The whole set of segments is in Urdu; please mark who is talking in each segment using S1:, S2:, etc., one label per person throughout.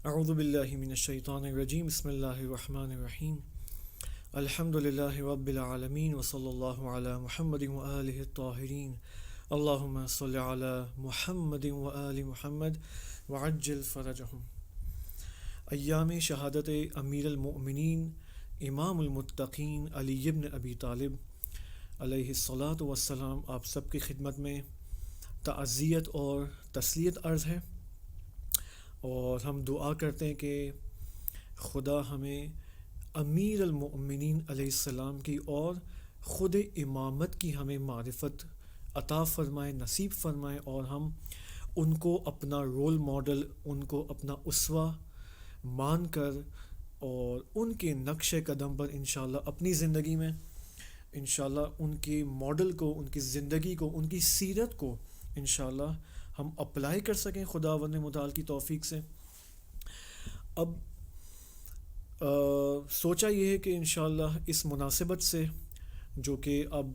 S1: اعوذ باللہ من الشیطان الرجیم بسم اللہ الرحمن الرحیم الحمد للہ رب العالمین وصلی اللہ علی محمد وآلہ الطاہرین اللہم صلی علی محمد وآل محمد وعجل فرجہم۔ ایام شہادت امیر المؤمنین امام المتقین علی بن ابی طالب علیہ الصلاۃ والسلام آپ سب کی خدمت میں تعزیت اور تسلیت عرض ہے، اور ہم دعا کرتے ہیں کہ خدا ہمیں امیر المؤمنین علیہ السلام کی اور خود امامت کی ہمیں معرفت عطا فرمائے، نصیب فرمائے، اور ہم ان کو اپنا رول ماڈل، ان کو اپنا اسوہ مان کر اور ان کے نقش قدم پر انشاءاللہ اپنی زندگی میں انشاءاللہ ان کے ماڈل کو، ان کی زندگی کو، ان کی سیرت کو انشاءاللہ ہم اپلائی کر سکیں خداوند متعال کی توفیق سے۔ اب سوچا یہ ہے کہ انشاءاللہ اس مناسبت سے، جو کہ اب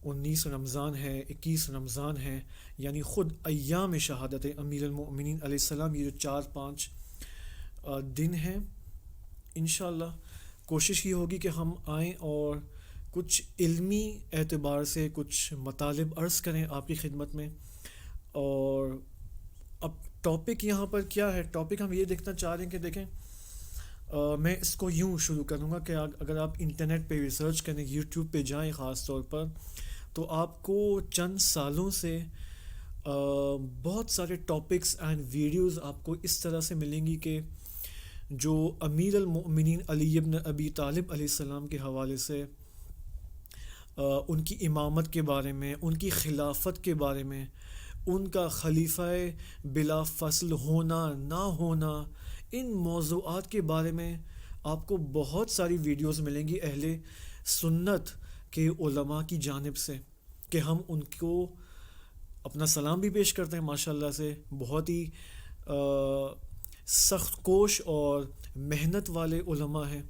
S1: 19 رمضان ہے، 21 رمضان ہے، یعنی خود ایام شہادت امیر المؤمنین علیہ السلام، یہ جو 4-5 دن ہیں، انشاءاللہ کوشش یہ ہوگی کہ ہم آئیں اور کچھ علمی اعتبار سے کچھ مطالب عرض کریں آپ کی خدمت میں۔ اور اب ٹاپک یہاں پر کیا ہے؟ ٹاپک ہم یہ دیکھنا چاہ رہے ہیں کہ دیکھیں، میں اس کو یوں شروع کروں گا کہ اگر آپ انٹرنیٹ پہ ریسرچ کریں، یوٹیوب پہ جائیں خاص طور پر، تو آپ کو چند سالوں سے بہت سارے ٹاپکس اینڈ ویڈیوز آپ کو اس طرح سے ملیں گی کہ جو امیر المؤمنین علی بن ابی طالب علیہ السلام کے حوالے سے، ان کی امامت کے بارے میں، ان کی خلافت کے بارے میں، ان کا خلیفہ بلا فصل ہونا نہ ہونا، ان موضوعات کے بارے میں آپ کو بہت ساری ویڈیوز ملیں گی اہل سنت کے علماء کی جانب سے، کہ ہم ان کو اپنا سلام بھی پیش کرتے ہیں ماشاءاللہ سے، بہت ہی سخت کوش اور محنت والے علماء ہیں۔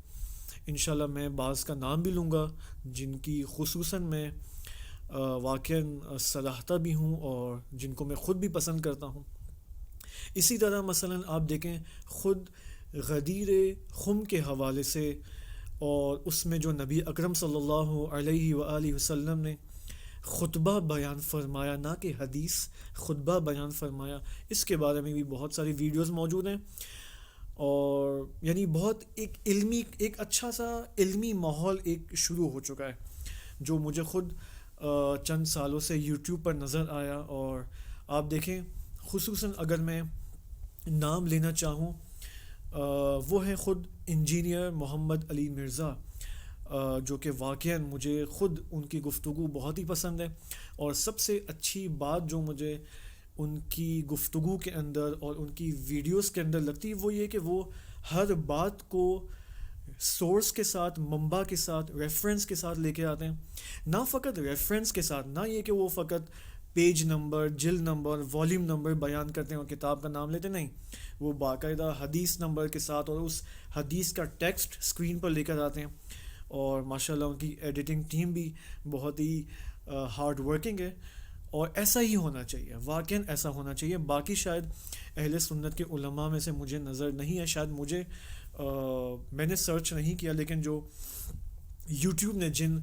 S1: انشاءاللہ میں بعض کا نام بھی لوں گا جن کی خصوصاً میں واقعاً صلاحتا بھی ہوں اور جن کو میں خود بھی پسند کرتا ہوں۔ اسی طرح مثلاً آپ دیکھیں خود غدیر خم کے حوالے سے، اور اس میں جو نبی اکرم صلی اللہ علیہ وآلہ وسلم نے خطبہ بیان فرمایا، نہ کہ حدیث، خطبہ بیان فرمایا، اس کے بارے میں بھی بہت ساری ویڈیوز موجود ہیں۔ اور یعنی بہت ایک اچھا سا علمی ماحول ایک شروع ہو چکا ہے، جو مجھے خود چند سالوں سے یوٹیوب پر نظر آیا۔ اور آپ دیکھیں خصوصاً اگر میں نام لینا چاہوں، وہ ہیں خود انجینئر محمد علی مرزا، جو کہ واقعاً مجھے خود ان کی گفتگو بہت ہی پسند ہے۔ اور سب سے اچھی بات جو مجھے ان کی گفتگو کے اندر اور ان کی ویڈیوز کے اندر لگتی ہے، وہ یہ کہ وہ ہر بات کو سورس کے ساتھ، منبع کے ساتھ، ریفرنس کے ساتھ لے کے آتے ہیں۔ نہ فقط ریفرنس کے ساتھ، نہ یہ کہ وہ فقط پیج نمبر، جلد نمبر، والیوم نمبر بیان کرتے ہیں اور کتاب کا نام لیتے، نہیں، وہ باقاعدہ حدیث نمبر کے ساتھ اور اس حدیث کا ٹیکسٹ اسکرین پر لے کر آتے ہیں۔ اور ماشاءاللہ ان کی ایڈیٹنگ ٹیم بھی بہت ہی ہارڈ ورکنگ ہے، اور ایسا ہی ہونا چاہیے، واقعاً ایسا ہونا چاہیے۔ باقی شاید اہل سنت کے علماء میں سے مجھے نظر نہیں ہے، شاید مجھے میں نے سرچ نہیں کیا، لیکن جو یوٹیوب نے جن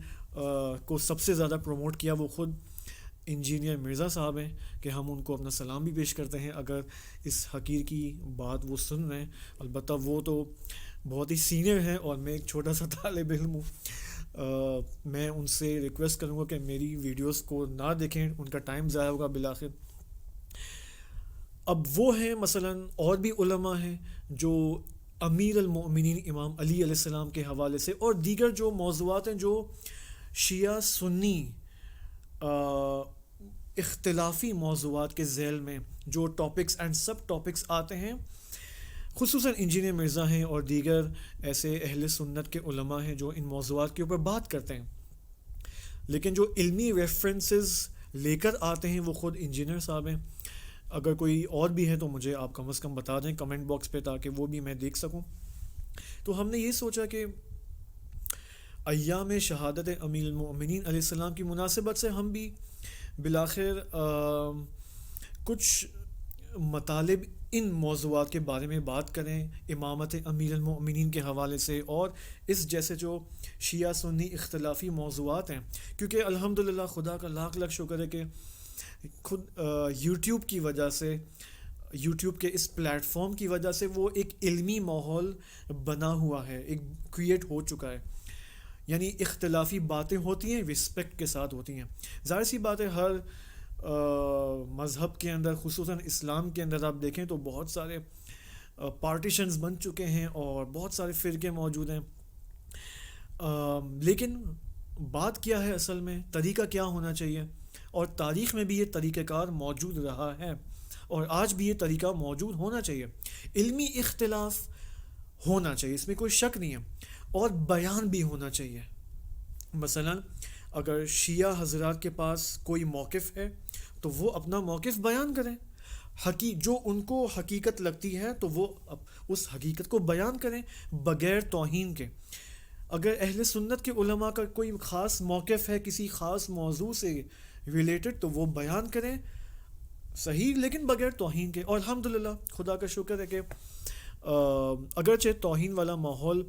S1: کو سب سے زیادہ پروموٹ کیا وہ خود انجینئر مرزا صاحب ہیں، کہ ہم ان کو اپنا سلام بھی پیش کرتے ہیں اگر اس حقیر کی بات وہ سن رہے ہیں۔ البتہ وہ تو بہت ہی سینئر ہیں اور میں ایک چھوٹا سا طالب علم ہوں۔ میں ان سے ریکویسٹ کروں گا کہ میری ویڈیوز کو نہ دیکھیں، ان کا ٹائم ضائع ہوگا بالآخر۔ اب وہ ہیں مثلاً اور بھی علماء ہیں جو امیر المؤمنین امام علی علیہ السلام کے حوالے سے اور دیگر جو موضوعات ہیں جو شیعہ سنی اختلافی موضوعات کے ذیل میں جو ٹاپکس اینڈ سب ٹاپکس آتے ہیں، خصوصاً انجینئر مرزا ہیں اور دیگر ایسے اہل سنت کے علماء ہیں جو ان موضوعات کے اوپر بات کرتے ہیں، لیکن جو علمی ریفرنسز لے کر آتے ہیں وہ خود انجینئر صاحب ہیں۔ اگر کوئی اور بھی ہے تو مجھے آپ کم از کم بتا دیں کمنٹ باکس پہ، تاکہ وہ بھی میں دیکھ سکوں۔ تو ہم نے یہ سوچا کہ ایام شہادت امیر المؤمنین علیہ السلام کی مناسبت سے ہم بھی بالآخر کچھ مطالب ان موضوعات کے بارے میں بات کریں، امامت امیر المؤمنین کے حوالے سے اور اس جیسے جو شیعہ سنی اختلافی موضوعات ہیں، کیونکہ الحمدللہ خدا کا لاکھ لاکھ شکر ہے کہ خود یوٹیوب کی وجہ سے، یوٹیوب کے اس پلیٹ فارم کی وجہ سے وہ ایک علمی ماحول بنا ہوا ہے، ایک کریٹ ہو چکا ہے. یعنی اختلافی باتیں ہوتی ہیں رسپیکٹ کے ساتھ ہوتی ہیں. ظاہر سی بات ہے ہر مذہب کے اندر، خصوصاً اسلام کے اندر آپ دیکھیں تو بہت سارے پارٹیشنز بن چکے ہیں اور بہت سارے فرقے موجود ہیں. لیکن بات کیا ہے اصل میں، طریقہ کیا ہونا چاہیے، اور تاریخ میں بھی یہ طریقہ کار موجود رہا ہے اور آج بھی یہ طریقہ موجود ہونا چاہیے. علمی اختلاف ہونا چاہیے، اس میں کوئی شک نہیں ہے، اور بیان بھی ہونا چاہیے. مثلا اگر شیعہ حضرات کے پاس کوئی موقف ہے تو وہ اپنا موقف بیان کریں، جو ان کو حقیقت لگتی ہے تو وہ اس حقیقت کو بیان کریں بغیر توہین کے. اگر اہل سنت کے علماء کا کوئی خاص موقف ہے کسی خاص موضوع سے ریلیٹڈ تو وہ بیان کریں صحیح، لیکن بغیر توہین کے. اور الحمدللہ خدا کا شکر ہے کہ اگرچہ توہین والا ماحول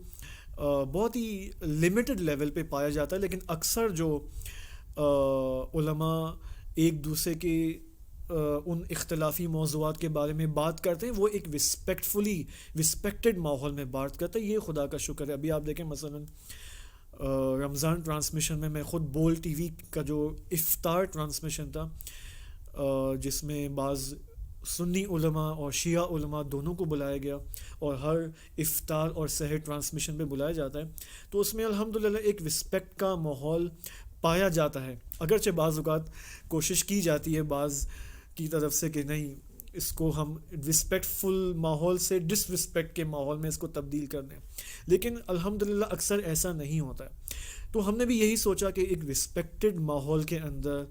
S1: بہت ہی لمیٹڈ لیول پہ پایا جاتا ہے، لیکن اکثر جو علماء ایک دوسرے کے ان اختلافی موضوعات کے بارے میں بات کرتے ہیں وہ ایک رسپیکٹڈ ماحول میں بات کرتے ہیں. یہ خدا کا شکر ہے. ابھی آپ دیکھیں مثلا رمضان ٹرانسمیشن میں خود بول ٹی وی کا جو افطار ٹرانسمیشن تھا، جس میں بعض سنی علماء اور شیعہ علماء دونوں کو بلایا گیا اور ہر افطار اور سحر ٹرانسمیشن پہ بلایا جاتا ہے، تو اس میں الحمدللہ ایک رسپیکٹ کا ماحول پایا جاتا ہے. اگرچہ بعض اوقات کوشش کی جاتی ہے بعض کی طرف سے کہ نہیں، اس کو ہم رسپیکٹ فل ماحول سے ڈس رسپیکٹ کے ماحول میں اس کو تبدیل کر دیں، لیکن الحمدللہ اکثر ایسا نہیں ہوتا ہے. تو ہم نے بھی یہی سوچا کہ ایک رسپیکٹڈ ماحول کے اندر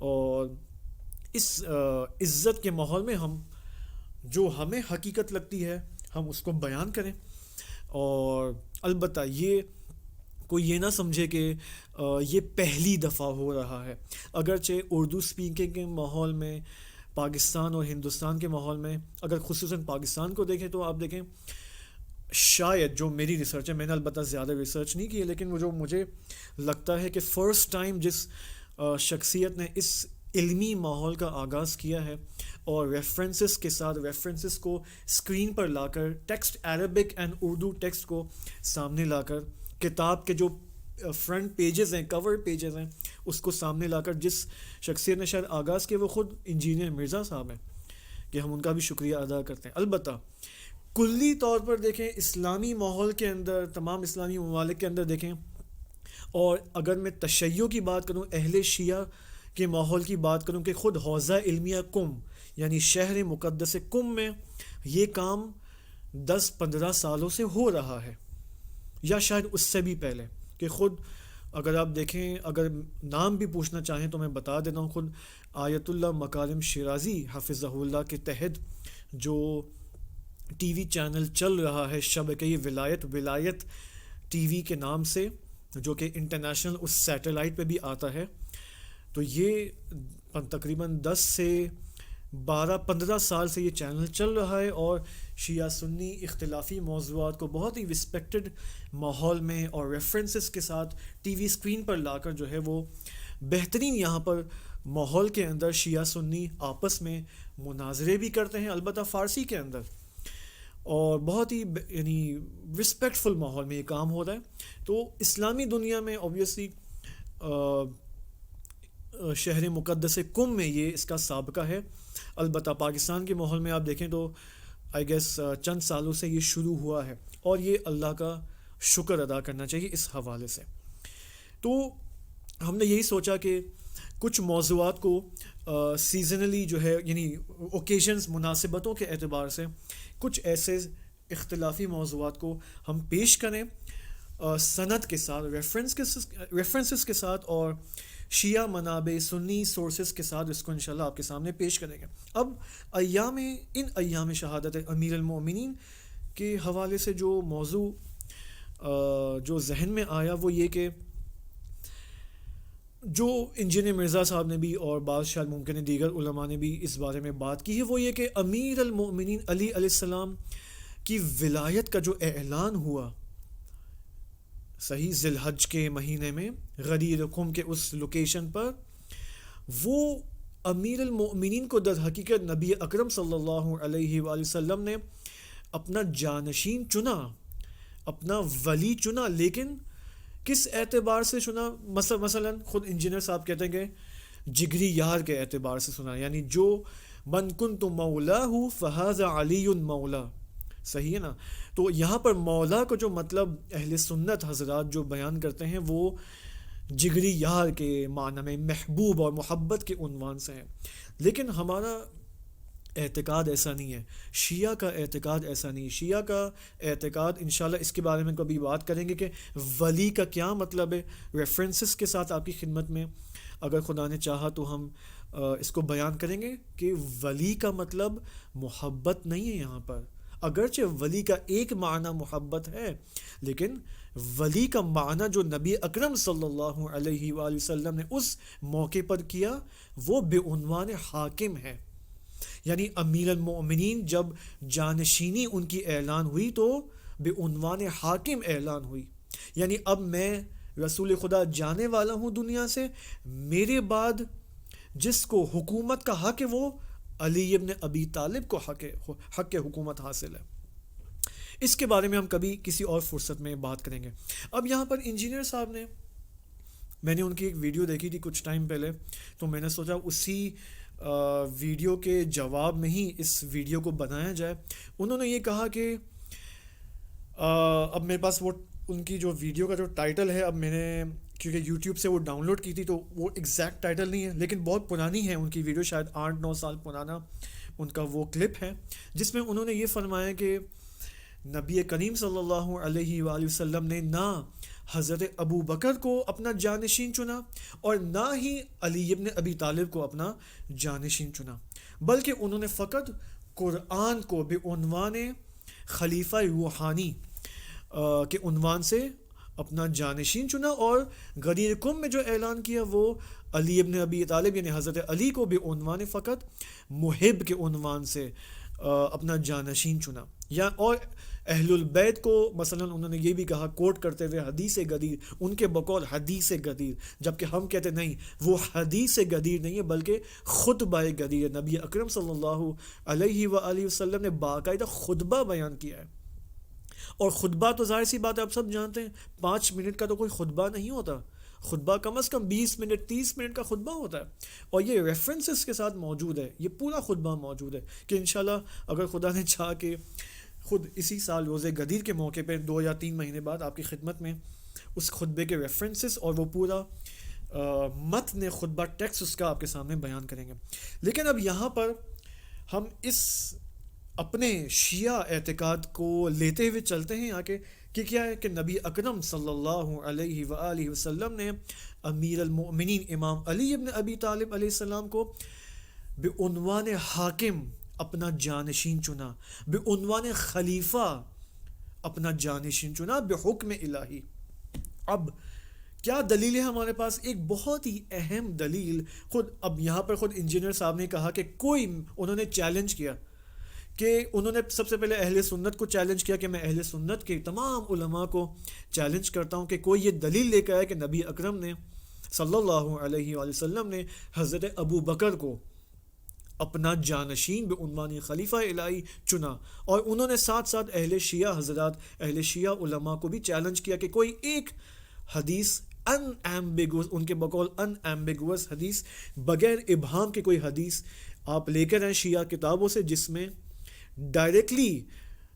S1: اور اس عزت کے ماحول میں ہم جو ہمیں حقیقت لگتی ہے ہم اس کو بیان کریں. اور البتہ یہ کوئی یہ نہ سمجھے کہ یہ پہلی دفعہ ہو رہا ہے. اگرچہ اردو اسپیکنگ کے ماحول میں، پاکستان اور ہندوستان کے ماحول میں، اگر خصوصاً پاکستان کو دیکھیں تو آپ دیکھیں شاید جو میری ریسرچ ہے، میں نے البتہ زیادہ ریسرچ نہیں کی ہے، لیکن وہ جو مجھے لگتا ہے کہ فرسٹ ٹائم جس شخصیت نے اس علمی ماحول کا آغاز کیا ہے اور ریفرنسز کے ساتھ ریفرنسز کو اسکرین پر لا کر، text Arabic and Urdu text کو سامنے لا کر، کتاب کے جو فرنٹ پیجز ہیں، کور پیجز ہیں، اس کو سامنے لا کر جس شخصیت نے شاید آغاز کیا وہ خود انجینئر مرزا صاحب ہیں، کہ ہم ان کا بھی شکریہ ادا کرتے ہیں. البتہ کلی طور پر دیکھیں اسلامی ماحول کے اندر، تمام اسلامی ممالک کے اندر دیکھیں، اور اگر میں تشیع کی بات کروں، اہل شیعہ کے ماحول کی بات کروں، کہ خود حوزہ علمیہ قم یعنی شہر مقدس قم میں یہ کام 10-15 سالوں سے ہو رہا ہے، یا شاید اس سے بھی پہلے. کہ خود اگر آپ دیکھیں، اگر نام بھی پوچھنا چاہیں تو میں بتا دیتا ہوں، خود آیت اللہ مکارم شیرازی حفظہ اللہ کے تحت جو ٹی وی چینل چل رہا ہے شبکۂ ولایت ٹی وی کے نام سے، جو کہ انٹرنیشنل اس سیٹلائٹ پہ بھی آتا ہے، تو یہ تقریباً 10 سے 12-15 سال سے یہ چینل چل رہا ہے، اور شیعہ سنی اختلافی موضوعات کو بہت ہی رسپیکٹڈ ماحول میں اور ریفرنسز کے ساتھ ٹی وی اسکرین پر لا کر جو ہے وہ بہترین یہاں پر ماحول کے اندر شیعہ سنی آپس میں مناظرے بھی کرتے ہیں، البتہ فارسی کے اندر، اور بہت ہی یعنی رسپیکٹ فل ماحول میں یہ کام ہو رہا ہے. تو اسلامی دنیا میں اوبویسلی شہر مقدس قم میں یہ اس کا سابقہ ہے. البتہ پاکستان کے ماحول میں آپ دیکھیں تو آئی گیس چند سالوں سے یہ شروع ہوا ہے، اور یہ اللہ کا شکر ادا کرنا چاہیے اس حوالے سے. تو ہم نے یہی سوچا کہ کچھ موضوعات کو سیزنلی جو ہے، یعنی اوکیشنز، مناسبتوں کے اعتبار سے کچھ ایسے اختلافی موضوعات کو ہم پیش کریں سند کے ساتھ، ریفرنسز کے ساتھ، اور شیعہ منابع، سنی سورسز کے ساتھ اس کو انشاءاللہ آپ کے سامنے پیش کریں گے. اب ان ایام شہادت امیر المؤمنین کے حوالے سے جو موضوع جو ذہن میں آیا وہ یہ کہ جو انجینئر مرزا صاحب نے بھی اور بعض شاید ممکن ہے دیگر علماء نے بھی اس بارے میں بات کی ہے، وہ یہ کہ امیر المؤمنین علی علیہ السلام کی ولایت کا جو اعلان ہوا صحیح ذی الحج کے مہینے میں غدیر قم کے اس لوکیشن پر، وہ امیر المؤمنین کو در حقیقت نبی اکرم صلی اللہ علیہ وآلہ وسلم نے اپنا جانشین چنا، اپنا ولی چنا، لیکن کس اعتبار سے چنا؟ مثلا خود انجینئر صاحب کہتے ہیں کہ جگری یار کے اعتبار سے سنا، یعنی جو من کنت مولاہ فہذا علی مولا، صحیح ہے نا؟ تو یہاں پر مولا کو جو مطلب اہل سنت حضرات جو بیان کرتے ہیں وہ جگری یار کے معنی میں محبوب اور محبت کے عنوان سے ہیں، لیکن ہمارا اعتقاد ایسا نہیں ہے، شیعہ کا اعتقاد ایسا نہیں ہے۔ شیعہ کا اعتقاد انشاءاللہ اس کے بارے میں کبھی بات کریں گے کہ ولی کا کیا مطلب ہے، ریفرنسز کے ساتھ آپ کی خدمت میں اگر خدا نے چاہا تو ہم اس کو بیان کریں گے کہ ولی کا مطلب محبت نہیں ہے یہاں پر، اگرچہ ولی کا ایک معنی محبت ہے، لیکن ولی کا معنی جو نبی اکرم صلی اللہ علیہ وآلہ وسلم نے اس موقع پر کیا وہ بے عنوان حاکم ہے، یعنی امیر المؤمنین جب جانشینی ان کی اعلان ہوئی تو بے عنوان حاکم اعلان ہوئی، یعنی اب میں رسول خدا جانے والا ہوں دنیا سے، میرے بعد جس کو حکومت کا حق ہے وہ علی ابن ابی طالب کو حق حکومت حاصل ہے۔ اس کے بارے میں ہم کبھی کسی اور فرصت میں بات کریں گے۔ اب یہاں پر انجینئر صاحب نے، میں نے ان کی ایک ویڈیو دیکھی تھی کچھ ٹائم پہلے، تو میں نے سوچا اسی ویڈیو کے جواب میں ہی اس ویڈیو کو بنایا جائے۔ انہوں نے یہ کہا کہ اب میرے پاس وہ ان کی جو ویڈیو کا جو ٹائٹل ہے، اب میں نے کیونکہ یوٹیوب سے وہ ڈاؤن لوڈ کی تھی تو وہ ایگزیکٹ ٹائٹل نہیں ہے، لیکن بہت پرانی ہے ان کی ویڈیو، شاید 8-9 سال پرانا ان کا وہ کلپ ہے، جس میں انہوں نے یہ فرمایا کہ نبی کریم صلی اللہ علیہ وآلہ وسلم نے نہ حضرت ابو بکر کو اپنا جانشین چنا اور نہ ہی علی ابن ابی طالب کو اپنا جانشین چنا، بلکہ انہوں نے فقط قرآن کو بے عنوان خلیفہ روحانی کے عنوان سے اپنا جانشین چنا، اور غدیر قم میں جو اعلان کیا وہ علی ابن ابی طالب یعنی حضرت علی کو بے عنوان فقط محب کے عنوان سے اپنا جانشین چنا، یا اور اہل البیت کو مثلا انہوں نے یہ بھی کہا کوٹ کرتے ہوئے حدیث غدیر، ان کے بقول حدیث غدیر، جبکہ ہم کہتے نہیں وہ حدیث غدیر نہیں ہے بلکہ خطبہ غدیر ہے۔ نبی اکرم صلی اللہ علیہ وآلہ وسلم نے باقاعدہ خطبہ بیان کیا ہے، اور خطبہ تو ظاہر سی بات ہے آپ سب جانتے ہیں 5 منٹ کا تو کوئی خطبہ نہیں ہوتا، خطبہ کم از کم 20 منٹ 30 منٹ کا خطبہ ہوتا ہے، اور یہ ریفرنسز کے ساتھ موجود ہے، یہ پورا خطبہ موجود ہے کہ انشاءاللہ اگر خدا نے چاہا کہ خود اسی سال روزہ غدیر کے موقع پہ 2 یا 3 مہینے بعد آپ کی خدمت میں اس خطبے کے ریفرنسز اور وہ پورا متن خطبہ ٹیکسٹ اس کا آپ کے سامنے بیان کریں گے۔ لیکن اب یہاں پر ہم اس اپنے شیعہ اعتقاد کو لیتے ہوئے چلتے ہیں آگے کہ کیا ہے کہ نبی اکرم صلی اللہ علیہ وآلہ وسلم نے امیر المؤمنین امام علی ابن ابی طالب علیہ السلام کو بے عنوان حاکم اپنا جانشین چنا، بے عنوان خلیفہ اپنا جانشین چنا بحکم الہی۔ اب کیا دلیل ہے ہمارے پاس؟ ایک بہت ہی اہم دلیل، اب یہاں پر خود انجینئر صاحب نے کہا کہ انہوں نے چیلنج کیا، کہ انہوں نے سب سے پہلے اہل سنت کو چیلنج کیا کہ میں اہل سنت کے تمام علماء کو چیلنج کرتا ہوں کہ کوئی یہ دلیل لے کر آئے کہ نبی اکرم نے صلی اللہ علیہ وآلہ وسلم نے حضرت ابو بکر کو اپنا جانشین بے عنوان خلیفہ الہی چنا، اور انہوں نے ساتھ ساتھ اہل شیعہ حضرات، اہل شیعہ علماء کو بھی چیلنج کیا کہ کوئی ایک حدیث ان ایمبیگوس، ان کے بقول ان ایمبیگوس حدیث، بغیر ابہام کے کوئی حدیث آپ لے کر آئیں شیعہ کتابوں سے جس میں ڈائریکٹلی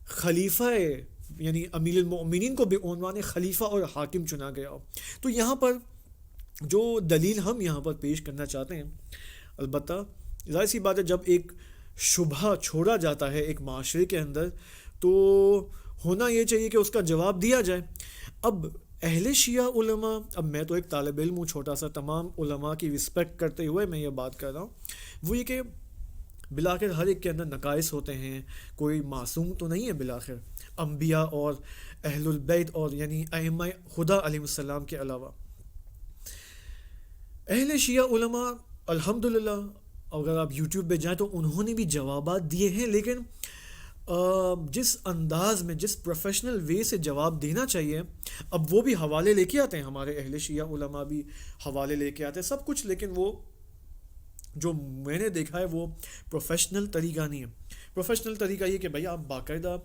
S1: خلیفہ یعنی امیر المؤمنین کو بے عنوان خلیفہ اور حاکم چنا گیا ہو۔ تو یہاں پر جو دلیل ہم یہاں پر پیش کرنا چاہتے ہیں، البتہ ظاہر سی بات ہے جب ایک شبہ چھوڑا جاتا ہے ایک معاشرے کے اندر تو ہونا یہ چاہیے کہ اس کا جواب دیا جائے۔ اب اہل شیعہ علماء، اب میں تو ایک طالب علم ہوں چھوٹا سا، تمام علماء کی رسپیکٹ کرتے ہوئے میں یہ بات کر رہا ہوں، وہ یہ کہ بالآخر ہر ایک کے اندر نقائص ہوتے ہیں، کوئی معصوم تو نہیں ہے بالآخر، انبیاء اور اہل البیت اور یعنی ائمہ خدا علیہ السلام کے علاوہ۔ اہل شیعہ علماء الحمدللہ اگر آپ یوٹیوب پہ جائیں تو انہوں نے بھی جوابات دیے ہیں، لیکن جس انداز میں، جس پروفیشنل وے سے جواب دینا چاہیے، اب وہ بھی حوالے لے کے آتے ہیں، ہمارے اہل شیعہ علماء بھی حوالے لے کے آتے ہیں سب کچھ، لیکن وہ جو میں نے دیکھا ہے وہ پروفیشنل طریقہ نہیں ہے۔ پروفیشنل طریقہ یہ کہ بھائی آپ باقاعدہ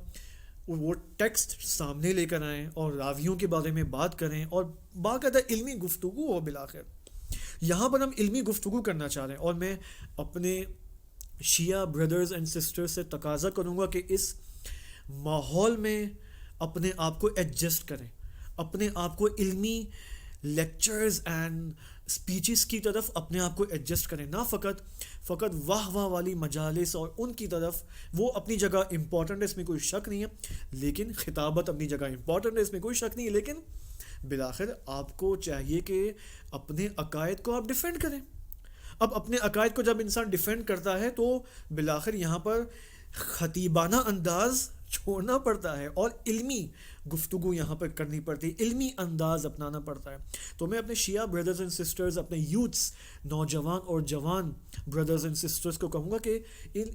S1: وہ ٹیکسٹ سامنے لے کر آئیں اور راویوں کے بارے میں بات کریں اور باقاعدہ علمی گفتگو ہو بالآخر۔ یہاں پر ہم علمی گفتگو کرنا چاہ رہے ہیں، اور میں اپنے شیعہ بردرز اینڈ سسٹر سے تقاضا کروں گا کہ اس ماحول میں اپنے آپ کو ایڈجسٹ کریں، اپنے آپ کو علمی لیکچرز اینڈ اسپیچز کی طرف اپنے آپ کو ایڈجسٹ کریں، نہ فقط واہ واہ والی مجالس اور ان کی طرف۔ وہ اپنی جگہ امپورٹنٹ ہے، اس میں کوئی شک نہیں ہے، لیکن خطابت اپنی جگہ امپورٹنٹ ہے، اس میں کوئی شک نہیں ہے، لیکن بالآخر آپ کو چاہیے کہ اپنے عقائد کو آپ ڈیفینڈ کریں۔ اب اپنے عقائد کو جب انسان ڈیفینڈ کرتا ہے تو بالآخر یہاں پر خطیبانہ انداز چھوڑنا پڑتا ہے اور علمی گفتگو یہاں پر کرنی پڑتی ہے، علمی انداز اپنانا پڑتا ہے۔ تو میں اپنے شیعہ بردرز اینڈ سسٹرز، اپنے یوتھس، نوجوان اور جوان بردرز اینڈ سسٹرز کو کہوں گا کہ ان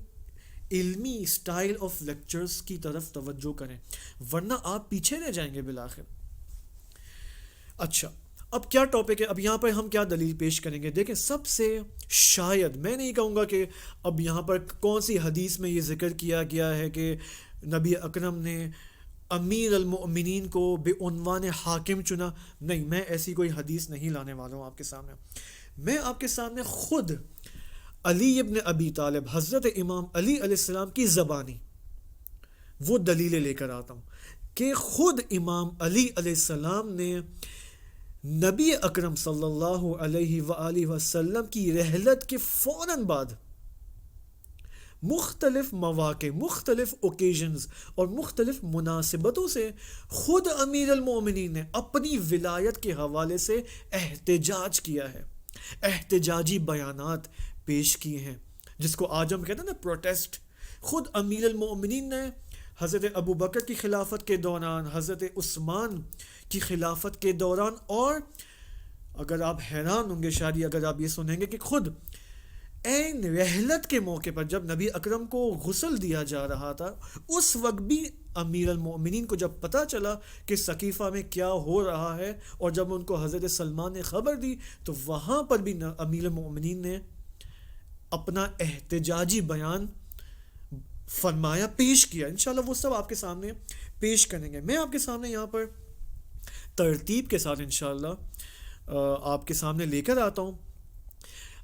S1: علمی سٹائل آف لیکچرز کی طرف توجہ کریں، ورنہ آپ پیچھے رہ جائیں گے بالآخر۔ اچھا، اب کیا ٹاپک ہے، اب یہاں پر ہم کیا دلیل پیش کریں گے؟ دیکھیں، سب سے شاید میں نہیں کہوں گا کہ اب یہاں پر کون سی حدیث میں یہ ذکر کیا گیا ہے کہ نبی اکرم نے امیر المؤمنین کو بے عنوان حاکم چنا۔ نہیں، میں ایسی کوئی حدیث نہیں لانے والا ہوں آپ کے سامنے۔ میں آپ کے سامنے خود علی ابن ابی طالب، حضرت امام علی علیہ السلام کی زبانی وہ دلیلیں لے کر آتا ہوں کہ خود امام علی علیہ السلام نے نبی اکرم صلی اللہ علیہ وآلہ وسلم کی رحلت کے فوراً بعد مختلف مواقع، مختلف اوکیزنز اور مختلف مناسبتوں سے خود امیر المومنین نے اپنی ولایت کے حوالے سے احتجاج کیا ہے، احتجاجی بیانات پیش کیے ہیں، جس کو آج ہم کہتے ہیں نا پروٹیسٹ۔ خود امیر المومنین نے حضرت ابو بکر کی خلافت کے دوران، حضرت عثمان کی خلافت کے دوران، اور اگر آپ حیران ہوں گے شاید اگر آپ یہ سنیں گے کہ خود این رحلت کے موقع پر جب نبی اکرم کو غسل دیا جا رہا تھا، اس وقت بھی امیر المؤمنین کو جب پتہ چلا کہ ثقیفہ میں کیا ہو رہا ہے، اور جب ان کو حضرت سلمان نے خبر دی تو وہاں پر بھی امیر المؤمنین نے اپنا احتجاجی بیان فرمایا، پیش کیا۔ انشاءاللہ وہ سب آپ کے سامنے پیش کریں گے۔ میں آپ کے سامنے یہاں پر ترتیب کے ساتھ انشاءاللہ آپ کے سامنے لے کر آتا ہوں۔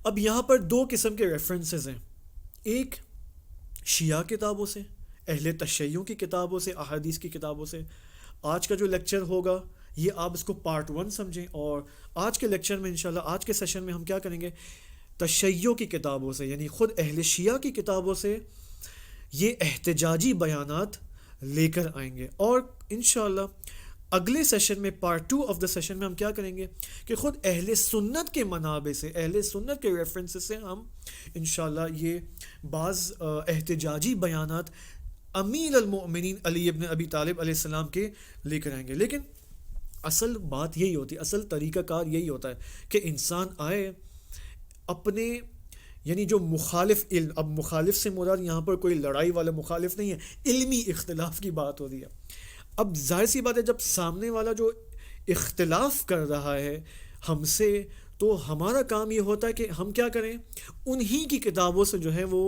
S1: اب یہاں پر دو قسم کے ریفرنسز ہیں، ایک شیعہ کتابوں سے، اہل تشیع کی کتابوں سے، احادیث کی کتابوں سے۔ آج کا جو لیکچر ہوگا یہ آپ اس کو پارٹ 1 سمجھیں، اور آج کے لیکچر میں انشاءاللہ آج کے سیشن میں ہم کیا کریں گے، تشیع کی کتابوں سے، یعنی خود اہل شیعہ کی کتابوں سے یہ احتجاجی بیانات لے کر آئیں گے، اور انشاءاللہ اگلے سیشن میں پارٹ 2 آف دا سیشن میں ہم کیا کریں گے کہ خود اہل سنت کے منابع سے، اہل سنت کے ریفرنس سے ہم انشاءاللہ یہ بعض احتجاجی بیانات امیر المؤمنین علی ابن ابی طالب علیہ السلام کے لے کر آئیں گے۔ لیکن اصل بات یہی ہوتی ہے، اصل طریقہ کار یہی ہوتا ہے کہ انسان آئے اپنے، یعنی جو مخالف علم، اب مخالف سے مراد یہاں پر کوئی لڑائی والا مخالف نہیں ہے، علمی اختلاف کی بات ہو رہی ہے۔ اب ظاہر سی بات ہے جب سامنے والا جو اختلاف کر رہا ہے ہم سے، تو ہمارا کام یہ ہوتا ہے کہ ہم کیا کریں، انہی کی کتابوں سے جو ہے وہ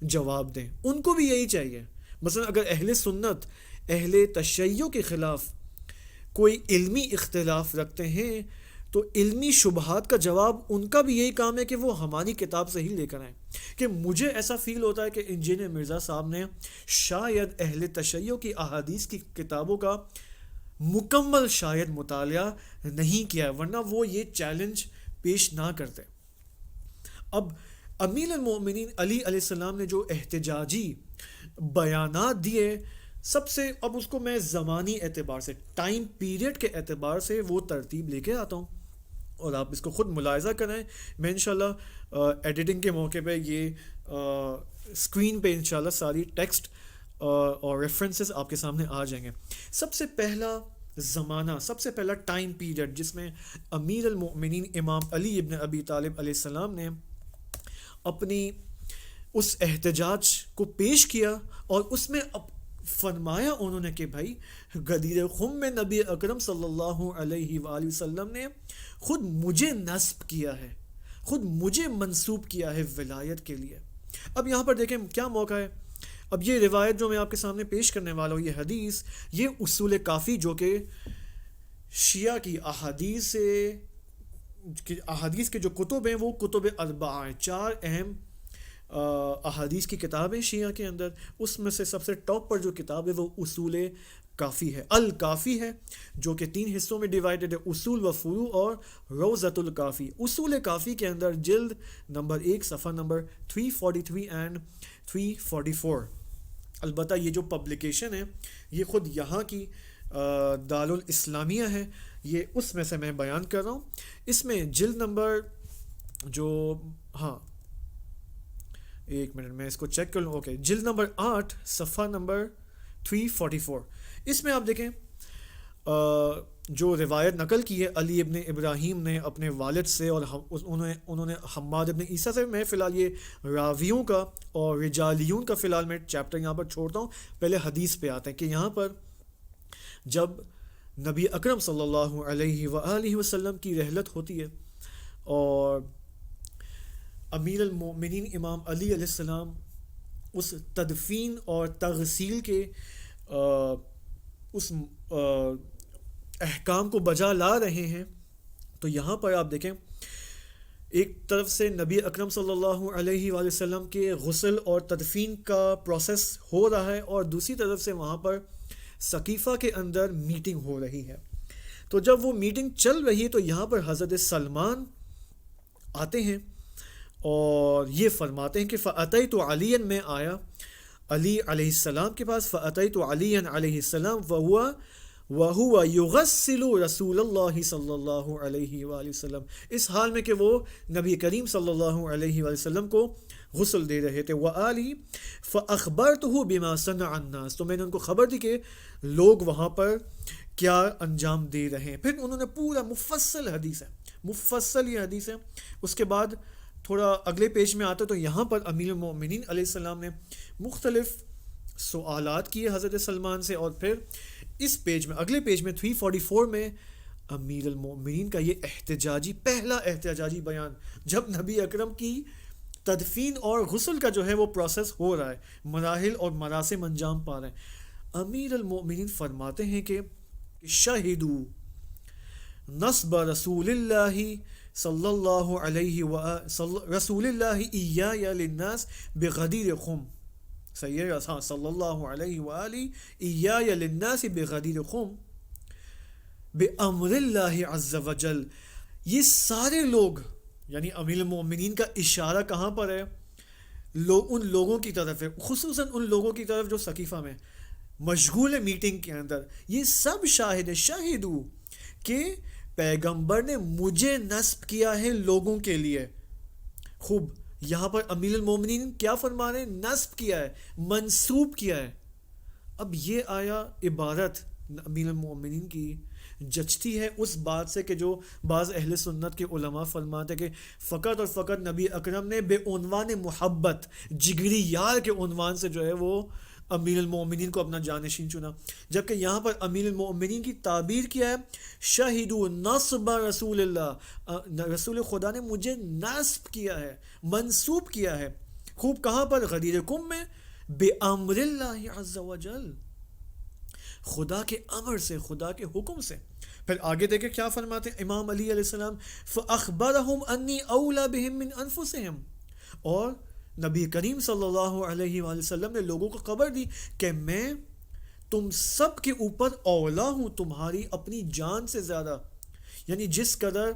S1: جواب دیں۔ ان کو بھی یہی چاہیے۔ مثلا اگر اہل سنت اہل تشیع کے خلاف کوئی علمی اختلاف رکھتے ہیں تو علمی شبہات کا جواب ان کا بھی یہی کام ہے کہ وہ ہماری کتاب سے ہی لے کر آئیں۔ کہ مجھے ایسا فیل ہوتا ہے کہ انجینئر مرزا صاحب نے شاید اہل تشیع کی احادیث کی کتابوں کا مکمل شاید مطالعہ نہیں کیا ہے، ورنہ وہ یہ چیلنج پیش نہ کرتے۔ اب امیر المؤمنین علی علیہ السلام نے جو احتجاجی بیانات دیے، سب سے اب اس کو میں زمانی اعتبار سے، ٹائم پیریڈ کے اعتبار سے وہ ترتیب لے کے آتا ہوں، اور آپ اس کو خود ملاحظہ کریں۔ میں انشاءاللہ ایڈیٹنگ کے موقع پہ یہ اسکرین پہ انشاءاللہ ساری ٹیکسٹ اور ریفرنسز آپ کے سامنے آ جائیں گے۔ سب سے پہلا زمانہ، سب سے پہلا ٹائم پیریڈ جس میں امیر المؤمنین امام علی ابن ابی طالب علیہ السلام نے اپنی اس احتجاج کو پیش کیا، اور اس میں فرمایا انہوں نے کہ بھائی غدیر خم میں نبی اکرم صلی اللہ علیہ وآلہ وسلم نے خود مجھے نصب کیا ہے، خود مجھے منسوب کیا ہے ولایت کے لیے۔ اب یہاں پر دیکھیں کیا موقع ہے۔ اب یہ روایت جو میں آپ کے سامنے پیش کرنے والا ہوں، یہ حدیث، یہ اصول کافی جو کہ شیعہ کی احادیث کے جو کتب ہیں وہ کتب اربعہ ہیں، 4 اہم احادیث کی کتابیں شیعہ کے اندر، اس میں سے سب سے ٹاپ پر جو کتاب ہے وہ اصول کافی ہے، الکافی ہے، جو کہ 3 حصوں میں ڈیوائیڈڈ ہے، اصول و فروع اور روضۃ الکافی۔ اصول کافی کے اندر جلد نمبر 1 صفحہ نمبر 343 اینڈ 344۔ البتہ یہ جو پبلیکیشن ہے یہ خود یہاں کی دارالاسلامیہ ہے، یہ اس میں سے میں بیان کر رہا ہوں۔ اس میں جلد نمبر جو ایک منٹ میں اس کو چیک کر لوں، اوکے، جلد نمبر 8 صفحہ نمبر 344۔ اس میں آپ دیکھیں جو روایت نقل کی ہے علی ابن ابراہیم نے اپنے والد سے، اور انہوں نے حماد ابن عیسیٰ سے، میں فی الحال یہ راویوں کا اور رجالیون کا فی الحال میں چیپٹر یہاں پر چھوڑتا ہوں، پہلے حدیث پہ آتے ہیں کہ یہاں پر جب نبی اکرم صلی اللہ علیہ وآلہ وسلم کی رحلت ہوتی ہے اور امیر المؤمنین امام علی علیہ السلام اس تدفین اور تغسیل کے اس احکام کو بجا لا رہے ہیں، تو یہاں پر آپ دیکھیں ایک طرف سے نبی اکرم صلی اللہ علیہ وآلہ وسلم کے غسل اور تدفین کا پروسیس ہو رہا ہے، اور دوسری طرف سے وہاں پر ثقیفہ کے اندر میٹنگ ہو رہی ہے۔ تو جب وہ میٹنگ چل رہی ہے تو یہاں پر حضرت سلمان آتے ہیں اور یہ فرماتے ہیں کہ فَأَتَيْتُ عَلِيًّا، میں آیا علی علیہ السلام کے پاس، فَأَتَيْتُ عَلِيًّا علیہ السلام وَهُوَ يُغَسِّلُ رسول اللہ صلی اللہ علیہ وآلہ وسلم، اس حال میں کہ وہ نبی کریم صلی اللہ علیہ وآلہ وسلم کو غسل دے رہے تھے، وَآلِهِ فَأَخْبَرْتُهُ بِمَا صَنَعَ النَّاسُ، تو میں نے ان کو خبر دی کہ لوگ وہاں پر کیا انجام دے رہے ہیں۔ پھر انہوں نے پورا مفصل حدیث ہے، مفصل یہ حدیث ہے۔ اس کے بعد تھوڑا اگلے پیج میں آتا تو یہاں پر امیر المؤمنین علیہ السلام نے مختلف سوالات کیے حضرت سلمان سے، اور پھر اس پیج میں اگلے پیج میں 344 میں امیر المؤمنین کا یہ پہلا احتجاجی بیان، جب نبی اکرم کی تدفین اور غسل کا جو ہے وہ پروسیس ہو رہا ہے، مراحل اور مراسم انجام پا رہے ہیں، امیر المؤمنین فرماتے ہیں کہ شہدو نصب رسول اللہ صلی اللہ علیہ رسول اللہ ایایا للناس بغدیر خم، صحیح ہے، صلی اللہ علیہ وآلہ ایایا للناس بغدیر خم بامر اللہ عز وجل۔ یہ سارے لوگ، یعنی امیر المؤمنین کا اشارہ کہاں پر ہے؟ ان لوگوں کی طرف ہے، خصوصاً ان لوگوں کی طرف جو ثقیفہ میں مشغول ہے میٹنگ کے اندر، یہ سب شاہد ہے، شاہدو، کہ پیغمبر نے مجھے نصب کیا ہے لوگوں کے لیے۔ خوب، یہاں پر امیر المومنین کیا فرما رہے ہیں؟ نصب کیا ہے، منسوب کیا ہے۔ اب یہ آیا عبارت امیر المومنین کی جچتی ہے اس بات سے کہ جو بعض اہل سنت کے علماء فرماتے کہ فقط اور فقط نبی اکرم نے بے عنوان محبت، جگری یار کے عنوان سے جو ہے وہ امیر المومنین کو اپنا جانشین چنا، جبکہ یہاں پر امیر المومنین کی تعبیر کیا ہے؟ شہدو نصب رسول اللہ، رسول خدا نے مجھے نصب کیا ہے، منسوب کیا ہے۔ خوب، کہاں پر؟ غدیر کم میں، بے امر اللہ عز وجل، خدا کے امر سے، خدا کے حکم سے۔ پھر آگے دیکھیں کیا فرماتے ہیں امام علی علیہ السلام، فَأَخْبَرَهُمْ أَنِّي أَوْلَى بِهِمْ مِنْ أَنفُسِهِمْ، اور نبی کریم صلی اللہ علیہ وآلہ وسلم نے لوگوں کو خبر دی کہ میں تم سب کے اوپر اولا ہوں، تمہاری اپنی جان سے زیادہ، یعنی جس قدر،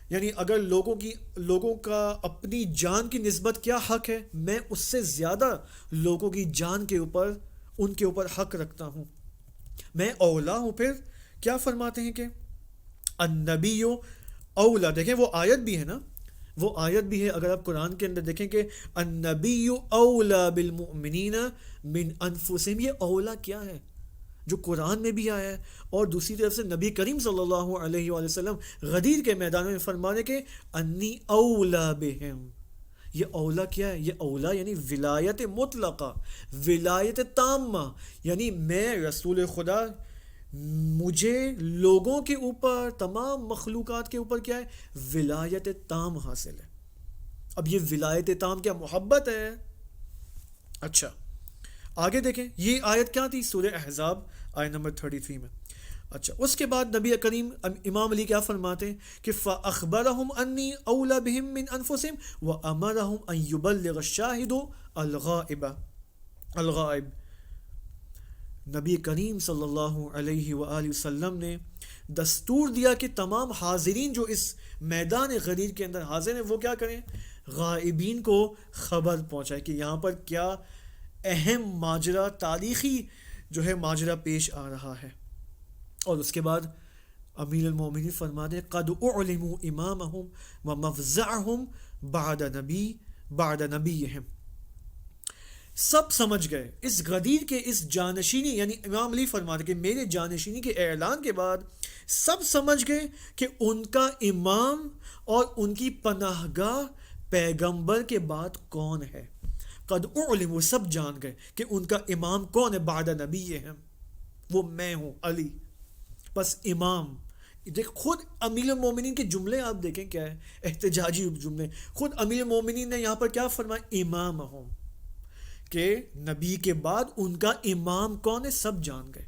S1: یعنی اگر لوگوں کا اپنی جان کی نسبت کیا حق ہے، میں اس سے زیادہ لوگوں کی جان کے اوپر، ان کے اوپر حق رکھتا ہوں، میں اولا ہوں۔ پھر کیا فرماتے ہیں کہ النبی اولا، دیکھیں وہ آیت بھی ہے نا، وہ آیت بھی ہے، اگر آپ قرآن کے اندر دیکھیں کہ النبی اولا بالمؤمنین من انفسہم، یہ اولا کیا ہے؟ جو قرآن میں بھی آیا ہے، اور دوسری طرف سے نبی کریم صلی اللہ علیہ وآلہ وسلم غدیر کے میدان میں فرمانے کے انی اولا بہم. یہ اولا کیا ہے؟ یہ اولا یعنی ولایت مطلقہ، ولایت تامہ، یعنی میں رسول خدا، مجھے لوگوں کے اوپر، تمام مخلوقات کے اوپر کیا ہے؟ ولایت تام حاصل ہے. اب یہ ولایت تام کیا محبت ہے؟ اچھا آگے دیکھیں، یہ آیت کیا تھی؟ سورہ احزاب آیت نمبر 33 میں. اچھا اس کے بعد نبی کریم امام علی کیا فرماتے ہیں کہ فَأَخْبَرَهُمْ أَنِّي أَوْلَى بِهِمْ مِنْ أَنفُسِهِمْ وَأَمَرَهُمْ أَنْ يُبَلِّغَ الشَّاهِدُ الْغَائِبَ. نبی کریم صلی اللہ علیہ وآلہ وسلم نے دستور دیا کہ تمام حاضرین جو اس میدان غدیر کے اندر حاضر ہیں وہ کیا کریں؟ غائبین کو خبر پہنچائے کہ یہاں پر کیا اہم ماجرا، تاریخی جو ہے ماجرا پیش آ رہا ہے. اور اس کے بعد امیر المومنین فرماتے ہیں قد اعلموا امامہم ومفزعہم بعد نبیہم. سب سمجھ گئے اس غدیر کے اس جانشینی، یعنی امام علی فرماتے کہ میرے جانشینی کے اعلان کے بعد سب سمجھ گئے کہ ان کا امام اور ان کی پناہ گاہ پیغمبر کے بعد کون ہے. قد اعلموا، سب جان گئے کہ ان کا امام کون ہے. بعد نبیہم، وہ میں ہوں، علی. بس امام. دیکھ خود امیر المومنین کے جملے آپ دیکھیں کیا ہے، احتجاجی جملے. خود امیر المومنین نے یہاں پر کیا فرمایا؟ امامہم، کہ نبی کے بعد ان کا امام کون ہے، سب جان گئے.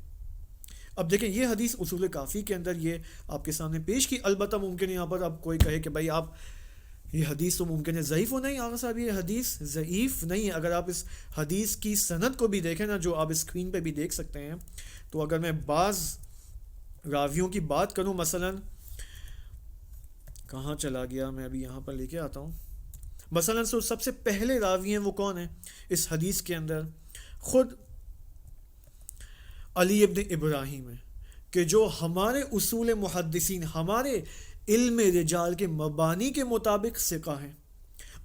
S1: اب دیکھیں یہ حدیث اصول کافی کے اندر یہ آپ کے سامنے پیش کی. البتہ ممکن ہے یہاں پر اب کوئی کہے کہ بھائی آپ یہ حدیث تو ممکن ہے ضعیف ہو. نہیں آغا صاحب، یہ حدیث ضعیف نہیں ہے. اگر آپ اس حدیث کی سند کو بھی دیکھیں نا، جو آپ اسکرین پہ بھی دیکھ سکتے ہیں، تو اگر میں بعض راویوں کی بات کروں، مثلا کہاں چلا گیا، میں ابھی یہاں پر لے کے آتا ہوں. مثلا سب سے پہلے راوی ہیں وہ کون ہیں اس حدیث کے اندر؟ خود علی ابن ابراہیم ہے، کہ جو ہمارے اصول محدثین، ہمارے علم رجال کے مبانی کے مطابق ثقہ ہیں.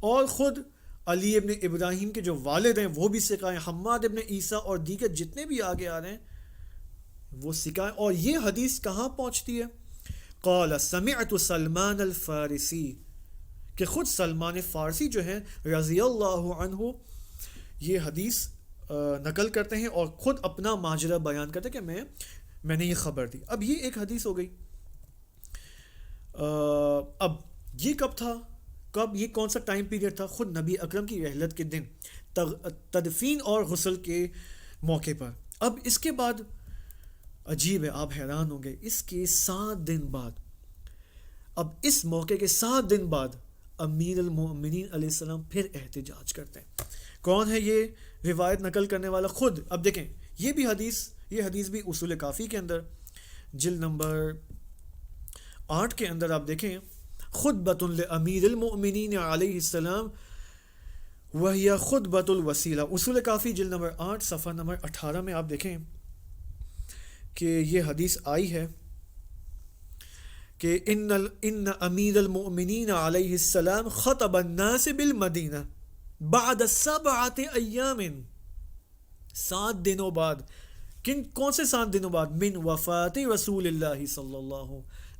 S1: اور خود علی ابن ابراہیم کے جو والد ہیں وہ بھی ثقہ ہیں. حماد ابن عیسیٰ اور دیگر جتنے بھی آگے آ رہے ہیں وہ ثقہ ہیں. اور یہ حدیث کہاں پہنچتی ہے؟ قال سمعت سلمان الفارسی، کہ خود سلمان فارسی جو ہیں رضی اللہ عنہ یہ حدیث نقل کرتے ہیں اور خود اپنا ماجرہ بیان کرتے ہیں کہ میں نے یہ خبر دی. اب یہ ایک حدیث ہو گئی. اب یہ کب تھا؟ کب یہ کون سا ٹائم پیریڈ تھا؟ خود نبی اکرم کی رحلت کے دن، تدفین اور غسل کے موقع پر. اب اس کے بعد عجیب ہے، آپ حیران ہوں گے، اس کے 7 دن بعد، اب اس موقع کے 7 دن بعد امیر المومنین علیہ السلام پھر احتجاج کرتے ہیں. کون ہے یہ روایت نقل کرنے والا؟ خود. اب دیکھیں یہ حدیث بھی اصول کافی کے اندر جلد نمبر 8 کے اندر آپ دیکھیں، خطبۃ لامیر المؤمنین علیہ السلام وہی خطبۃ الوسیلہ. اصول کافی جلد نمبر 8 صفحہ نمبر 18 میں آپ دیکھیں کہ یہ حدیث آئی ہے کہ ان امیر المؤمنین علیہ السلام خطب الناس بالمدینہ بعد 7 ایام، 7 دنوں بعد. کون سے 7 دنوں بعد؟ من وفات رسول اللہ صلی اللہ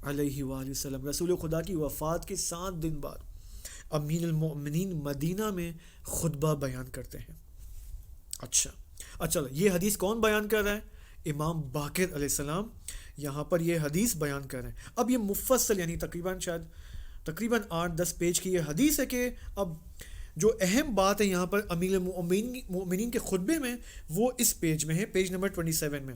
S1: علیہ وآلہ وسلم، رسول خدا کی وفات کے 7 دن بعد امیر المؤمنین مدینہ میں خطبہ بیان کرتے ہیں. اچھا یہ حدیث کون بیان کر رہا ہے؟ امام باقر علیہ السلام یہاں پر یہ حدیث بیان کر رہے ہیں. اب یہ مفصل یعنی تقریباً 8-10 پیج کی یہ حدیث ہے کہ اب جو اہم بات ہے یہاں پر امیر المؤمنین کے خطبے میں وہ اس پیج میں ہے، پیج نمبر 27 میں.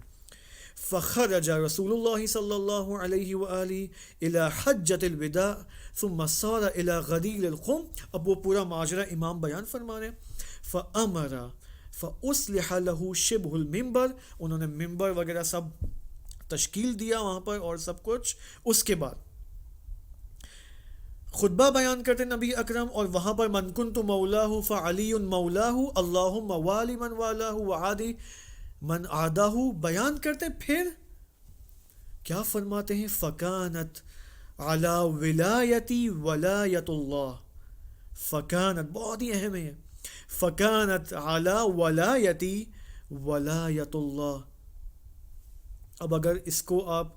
S1: فخرج رسول اللہ صلی اللہ علیہ وآلہ الى حجۃ الوداع ثم صار الى غدیر القوم. اب وہ پورا ماجرا امام بیان فرما رہے ہیں. فامر فاصلح له شبه المنبر، انہوں نے ممبر وغیرہ سب تشکیل دیا وہاں پر اور سب کچھ. اس کے بعد خطبہ بیان کرتے نبی اکرم، اور وہاں پر من کنت مولاہ فعلی مولاہ اللہم والی من والاہ وعادی من عاداہ بیان کرتے. پھر کیا فرماتے ہیں؟ فکانت علی ولایتی ولایت اللہ. فکانت بہت ہی اہم ہے، فکانت علی ولایتی ولایت اللہ. اب اگر اس کو آپ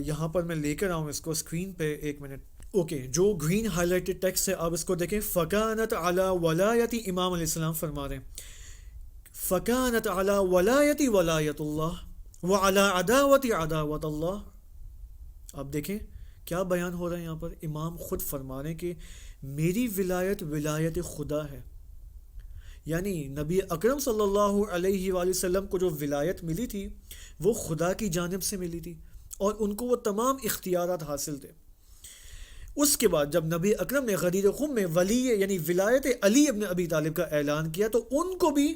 S1: یہاں پر میں لے کر آؤں اس کو اسکرین پہ، ایک منٹ، اوکے، جو گرین ہائی لائٹڈ ٹیکسٹ ہے آپ اس کو دیکھیں. فکانت علی ولایتی، امام علیہ السلام فرما رہے ہیں فکانت علی ولایتی ولایت اللہ وعلی عداوتی عداوت اللہ. آپ دیکھیں کیا بیان ہو رہا ہے یہاں پر، امام خود فرما رہے ہیں کہ میری ولایت ولایت خدا ہے. یعنی نبی اکرم صلی اللہ علیہ وآلہ وسلم کو جو ولایت ملی تھی وہ خدا کی جانب سے ملی تھی، اور ان کو وہ تمام اختیارات حاصل تھے. اس کے بعد جب نبی اکرم نے غدیر خم میں ولی یعنی ولایت علی ابن ابی طالب کا اعلان کیا تو ان کو بھی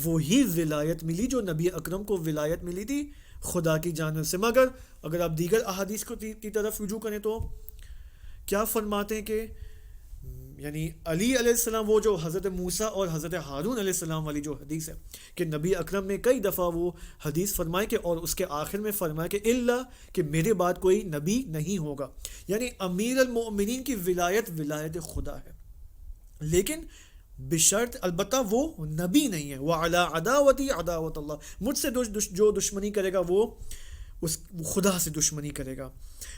S1: وہی ولایت ملی جو نبی اکرم کو ولایت ملی تھی خدا کی جانب سے. مگر اگر آپ دیگر احادیث کی طرف رجوع کریں تو کیا فرماتے ہیں کہ یعنی علی علیہ السلام، وہ جو حضرت موسیٰ اور حضرت ہارون علیہ السلام والی جو حدیث ہے کہ نبی اکرم نے کئی دفعہ وہ حدیث فرمائے کہ اور اس کے آخر میں فرمایا کہ اللہ کہ میرے بعد کوئی نبی نہیں ہوگا. یعنی امیر المؤمنین کی ولایت ولایت خدا ہے، لیکن بشرط البتہ وہ نبی نہیں ہے. وعلی عداوتی عداوت اللہ، مجھ سے جو دشمنی کرے گا وہ خدا سے دشمنی کرے گا.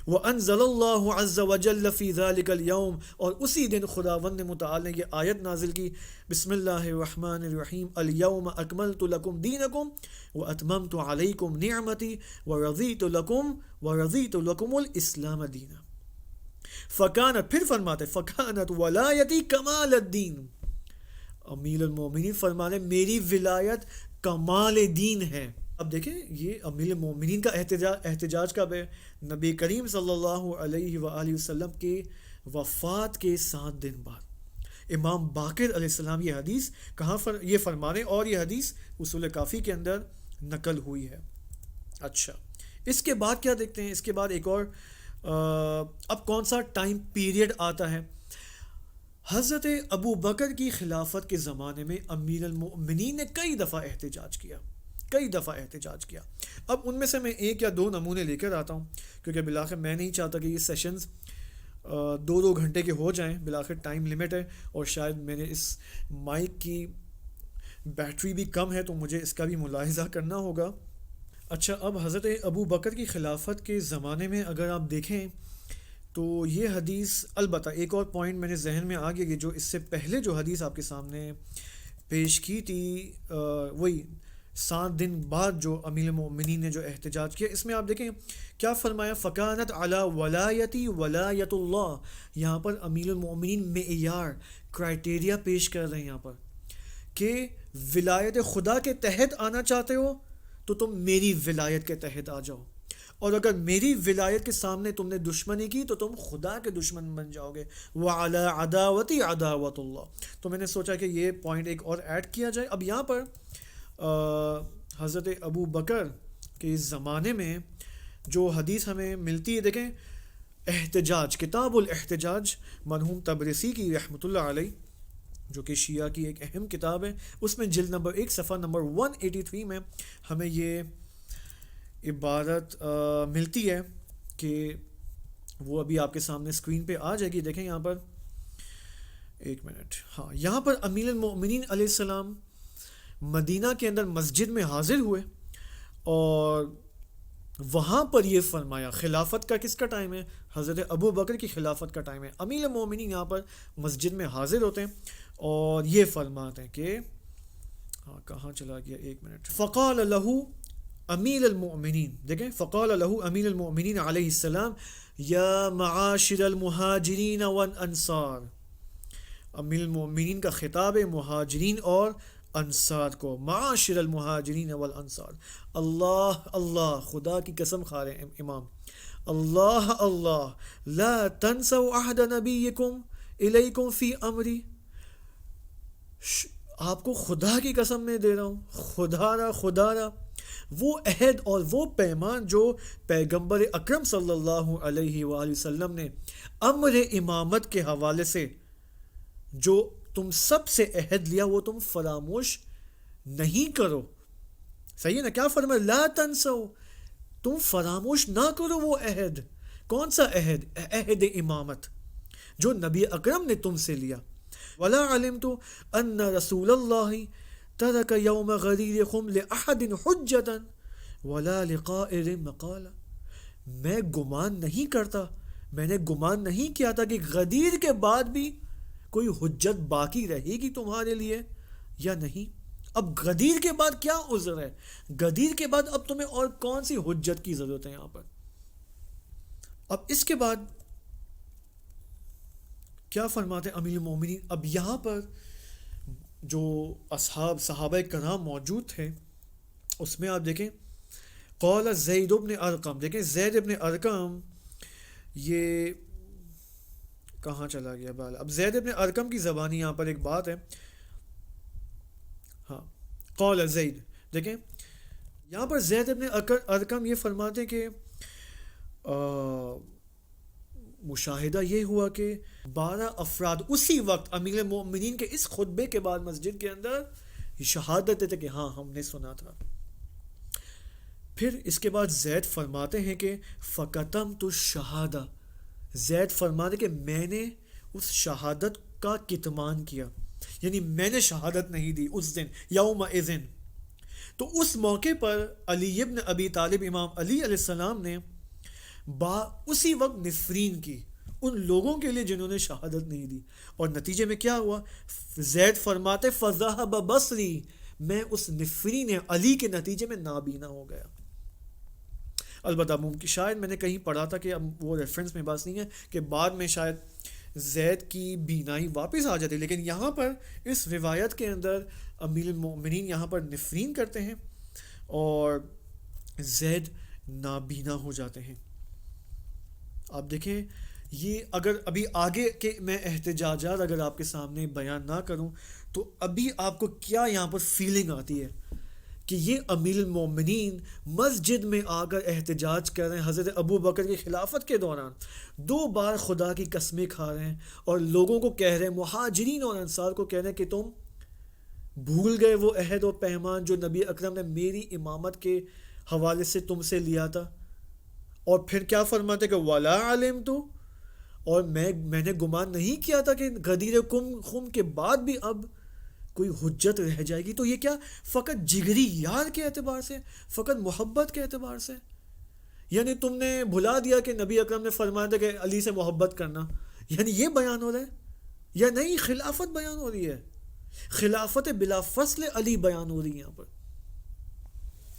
S1: وَأَنزَلَ اللَّهُ عَزَّ وَجَلَّ فِي ذَلِكَ الْيَوْمِ، اور اسی دن خداوند متعال نے یہ آیت نازل کی، بسم اللہ الرحمن الرحیم، الْيَوْمَ أَكْمَلْتُ لَكُمْ دِينَكُمْ وَأَتْمَمْتُ عَلَيْكُمْ نِعْمَتِي وَرَضِيتُ لَكُمُ الْإِسْلَامَ دِينًا. فَكَانَتْ، پھر فرماتے فَكَانَتْ وَلَایَتِي کمال الدین. امیر المومنین فرمانے میری ولایت کمال دین ہے. اب دیکھیں یہ امیر المومنین کا احتجاج کب ہے؟ نبی کریم صلی اللہ علیہ وآلہ وسلم کے وفات کے 7 دن بعد امام باقر علیہ السلام یہ حدیث کہاں یہ فرما رہے ہیں، اور یہ حدیث اصول کافی کے اندر نقل ہوئی ہے. اچھا، اس کے بعد کیا دیکھتے ہیں؟ اس کے بعد ایک اور اب کون سا ٹائم پیریڈ آتا ہے؟ حضرت ابو بکر کی خلافت کے زمانے میں امیر المؤمنین نے کئی دفعہ احتجاج کیا. اب ان میں سے میں ایک یا 2 نمونے لے کر آتا ہوں، کیونکہ بالآخر میں نہیں چاہتا کہ یہ سیشنز 2 گھنٹے کے ہو جائیں، بالآخر ٹائم لمٹ ہے، اور شاید میں نے اس مائک کی بیٹری بھی کم ہے تو مجھے اس کا بھی ملاحظہ کرنا ہوگا. اچھا، اب حضرت ابو بکر کی خلافت کے زمانے میں اگر آپ دیکھیں تو یہ حدیث، البتہ ایک اور پوائنٹ میرے ذہن میں آ گیا کہ جو اس سے پہلے جو حدیث آپ کے سامنے پیش کی تھی وہی 7 دن بعد جو امیر المؤمنین نے جو احتجاج کیا، اس میں آپ دیکھیں کیا فرمایا، فکانت علی ولایتی ولایت اللہ. یہاں پر امیر المؤمنین معیار کرائٹیریا پیش کر رہے ہیں یہاں پر کہ ولایت خدا کے تحت آنا چاہتے ہو تو تم میری ولایت کے تحت آ جاؤ، اور اگر میری ولایت کے سامنے تم نے دشمنی کی تو تم خدا کے دشمن بن جاؤ گے. وعلی عداوتی عداوت اللہ. تو میں نے سوچا کہ یہ پوائنٹ ایک اور ایڈ کیا جائے. اب یہاں پر حضرت ابو بکر کے زمانے میں جو حدیث ہمیں ملتی ہے، دیکھیں احتجاج، کتاب الاحتجاج مرحوم تبرسی کی رحمۃ اللہ علیہ، جو کہ شیعہ کی ایک اہم کتاب ہے، اس میں جلد نمبر 1 صفحہ نمبر 183 میں ہمیں یہ عبارت ملتی ہے کہ وہ ابھی آپ کے سامنے اسکرین پہ آ جائے گی. دیکھیں یہاں پر، ایک منٹ، ہاں، یہاں پر امیر المؤمنین علیہ السلام مدینہ کے اندر مسجد میں حاضر ہوئے، اور وہاں پر یہ فرمایا، خلافت کا کس کا ٹائم ہے؟ حضرت ابو بکر کی خلافت کا ٹائم ہے. امیر المؤمنین یہاں پر مسجد میں حاضر ہوتے ہیں اور یہ فرماتے ہیں کہ ہاں کہاں چلا گیا، ایک منٹ، فقال لہو امیر المؤمنین، دیکھیں فقال لہو امیر المؤمنین علیہ السلام یا معاشر المہاجرین والانصار. امیر المؤمنین کا خطاب ہے مہاجرین اور انصار کو، معاشر المہاجرین والانصار. اللہ اللہ، خدا کی قسم کھا رہے ہیں امام، اللہ اللہ، لا تنسوا عہد نبیکم الیکم فی امری. آپ کو خدا کی قسم میں دے رہا ہوں، خدا را وہ عہد اور وہ پیمان جو پیغمبر اکرم صلی اللہ علیہ وآلہ وسلم نے امر امامت کے حوالے سے جو تم سب سے عہد لیا وہ تم فراموش نہیں کرو. صحیح ہے نا؟ کیا فرمایا؟ لا تنسو، تم فراموش نہ کرو وہ عہد. کون سا عہد؟ عہد امامت جو نبی اکرم نے تم سے لیا. ولا علمت ان رسول اللہ ترک یوم غدیر خم لأحد حجتا ولا لقائر مقالا، میں گمان نہیں کرتا، میں نے گمان نہیں کیا تھا کہ غدیر کے بعد بھی کوئی حجت باقی رہے گی تمہارے لیے یا نہیں. اب غدیر کے بعد کیا عذر ہے؟ غدیر کے بعد اب تمہیں اور کون سی حجت کی ضرورت ہے یہاں پر؟ اب اس کے بعد کیا فرماتے ہیں امیر المومنین؟ اب یہاں پر جو صحابہ کرام موجود تھے اس میں آپ دیکھیں قول زید بن ارقم، دیکھیں زید بن ارقم یہ کہاں چلا گیا بال؟ اب زید بن ارقم کی زبانی یہاں پر ایک بات ہے. ہاں، قول زید، دیکھیں یہاں پر زید بن ارقم یہ فرماتے ہیں کہ مشاہدہ یہ ہوا کہ 12 افراد اسی وقت امیر المؤمنین کے اس خطبے کے بعد مسجد کے اندر شہادت دیتے کہ ہاں ہم نے سنا تھا. پھر اس کے بعد زید فرماتے ہیں کہ فقتم تو شہادہ، زید فرماتے کہ میں نے اس شہادت کا کتمان کیا، یعنی میں نے شہادت نہیں دی اس دن یوم اذن. تو اس موقع پر علی ابن ابی طالب، امام علی علیہ السلام نے اسی وقت نفرین کی ان لوگوں کے لیے جنہوں نے شہادت نہیں دی. اور نتیجے میں کیا ہوا؟ زید فرماتے فذهب بصری، میں اس نفرین علی کے نتیجے میں نابینا ہو گیا. البتہ ممکن شاید میں نے کہیں پڑھا تھا کہ اب وہ ریفرنس میں بات نہیں ہے کہ بعد میں شاید زید کی بینائی واپس آ جاتی، لیکن یہاں پر اس روایت کے اندر امیر المؤمنین یہاں پر نفرین کرتے ہیں اور زید نابینا ہو جاتے ہیں. آپ دیکھیں یہ اگر ابھی آگے کے میں احتجاجات اگر آپ کے سامنے بیان نہ کروں تو ابھی آپ کو کیا یہاں پر فیلنگ آتی ہے کہ یہ امیر المومنین مسجد میں آ کر احتجاج کر رہے ہیں حضرت ابو بکر کی خلافت کے دوران، 2 بار خدا کی قسمیں کھا رہے ہیں اور لوگوں کو کہہ رہے ہیں، مہاجرین اور انصار کو کہہ رہے ہیں کہ تم بھول گئے وہ عہد و پیمان جو نبی اکرم نے میری امامت کے حوالے سے تم سے لیا تھا. اور پھر کیا فرماتے کہ وَلَا عَلِمْتُ، اور میں نے گمان نہیں کیا تھا کہ غدیر خم کے بعد بھی اب کوئی حجت رہ جائے گی. تو یہ کیا فقط جگری یار کے اعتبار سے، فقط محبت کے اعتبار سے؟ یعنی تم نے بھلا دیا کہ نبی اکرم نے فرمایا تھا کہ علی سے محبت کرنا، یعنی یہ بیان ہو رہا ہے یا نہیں؟ خلافت بیان ہو رہی ہے، خلافت بلا فصل علی بیان ہو رہی ہے یہاں پر.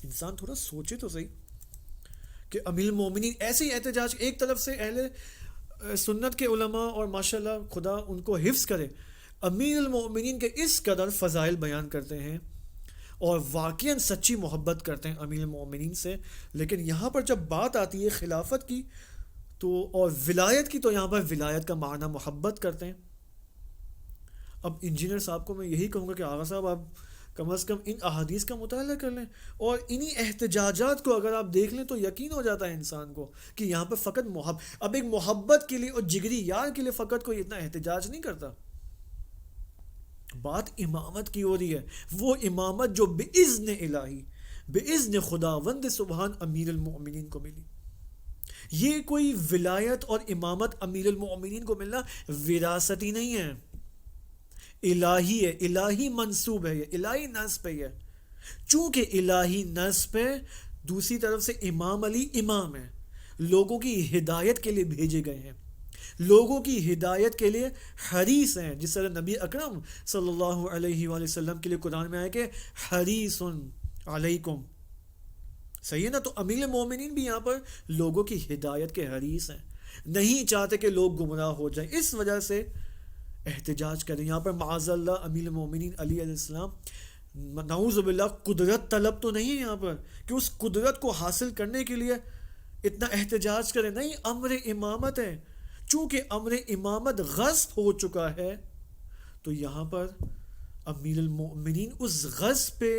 S1: انسان تھوڑا سوچے تو صحیح کہ امیر المومنین ایسے ہی احتجاج، ایک طرف سے اہل سنت کے علماء اور ماشاءاللہ خدا ان کو حفظ کرے، امیر المومنین کے اس قدر فضائل بیان کرتے ہیں اور واقعاً سچی محبت کرتے ہیں امیر المومنین سے، لیکن یہاں پر جب بات آتی ہے خلافت کی تو اور ولایت کی، تو یہاں پر ولایت کا معنی محبت کرتے ہیں. اب انجینئر صاحب کو میں یہی کہوں گا کہ آغا صاحب آپ کم از کم ان احادیث کا مطالعہ کر لیں اور انہی احتجاجات کو اگر آپ دیکھ لیں تو یقین ہو جاتا ہے انسان کو کہ یہاں پہ فقط اب ایک محبت کے لیے اور جگری یار کے لیے فقط کوئی اتنا احتجاج نہیں کرتا. بات امامت کی ہو رہی ہے، وہ امامت جو بإذن الہی، بإذن خداوند سبحان امیر المؤمنین کو ملی. یہ کوئی ولایت اور امامت امیر المؤمنین کو ملنا وراثتی نہیں ہے، الہی ہے، الہی منصوب ہے، یہ الہی نسب ہے. یہ چونکہ الہی نسب ہے، دوسری طرف سے امام علی امام ہے، لوگوں کی ہدایت کے لیے بھیجے گئے ہیں، لوگوں کی ہدایت کے لیے حریص ہیں. جس طرح نبی اکرم صلی اللہ علیہ وآلہ وسلم کے لیے قرآن میں آیا کہ حریص علیکم، صحیح ہے نا؟ تو امیر المومنین بھی یہاں پر لوگوں کی ہدایت کے حریص ہیں، نہیں چاہتے کہ لوگ گمراہ ہو جائیں، اس وجہ سے احتجاج کریں. یہاں پر معاذ اللہ امیر المومنین علی علیہ السلام نعوذ باللہ قدرت طلب تو نہیں ہے یہاں پر کہ اس قدرت کو حاصل کرنے کے لیے اتنا احتجاج کریں، نہیں، امر امامت ہے. چونکہ امر امامت غصب ہو چکا ہے تو یہاں پر امیر المؤمنین اس غصب پہ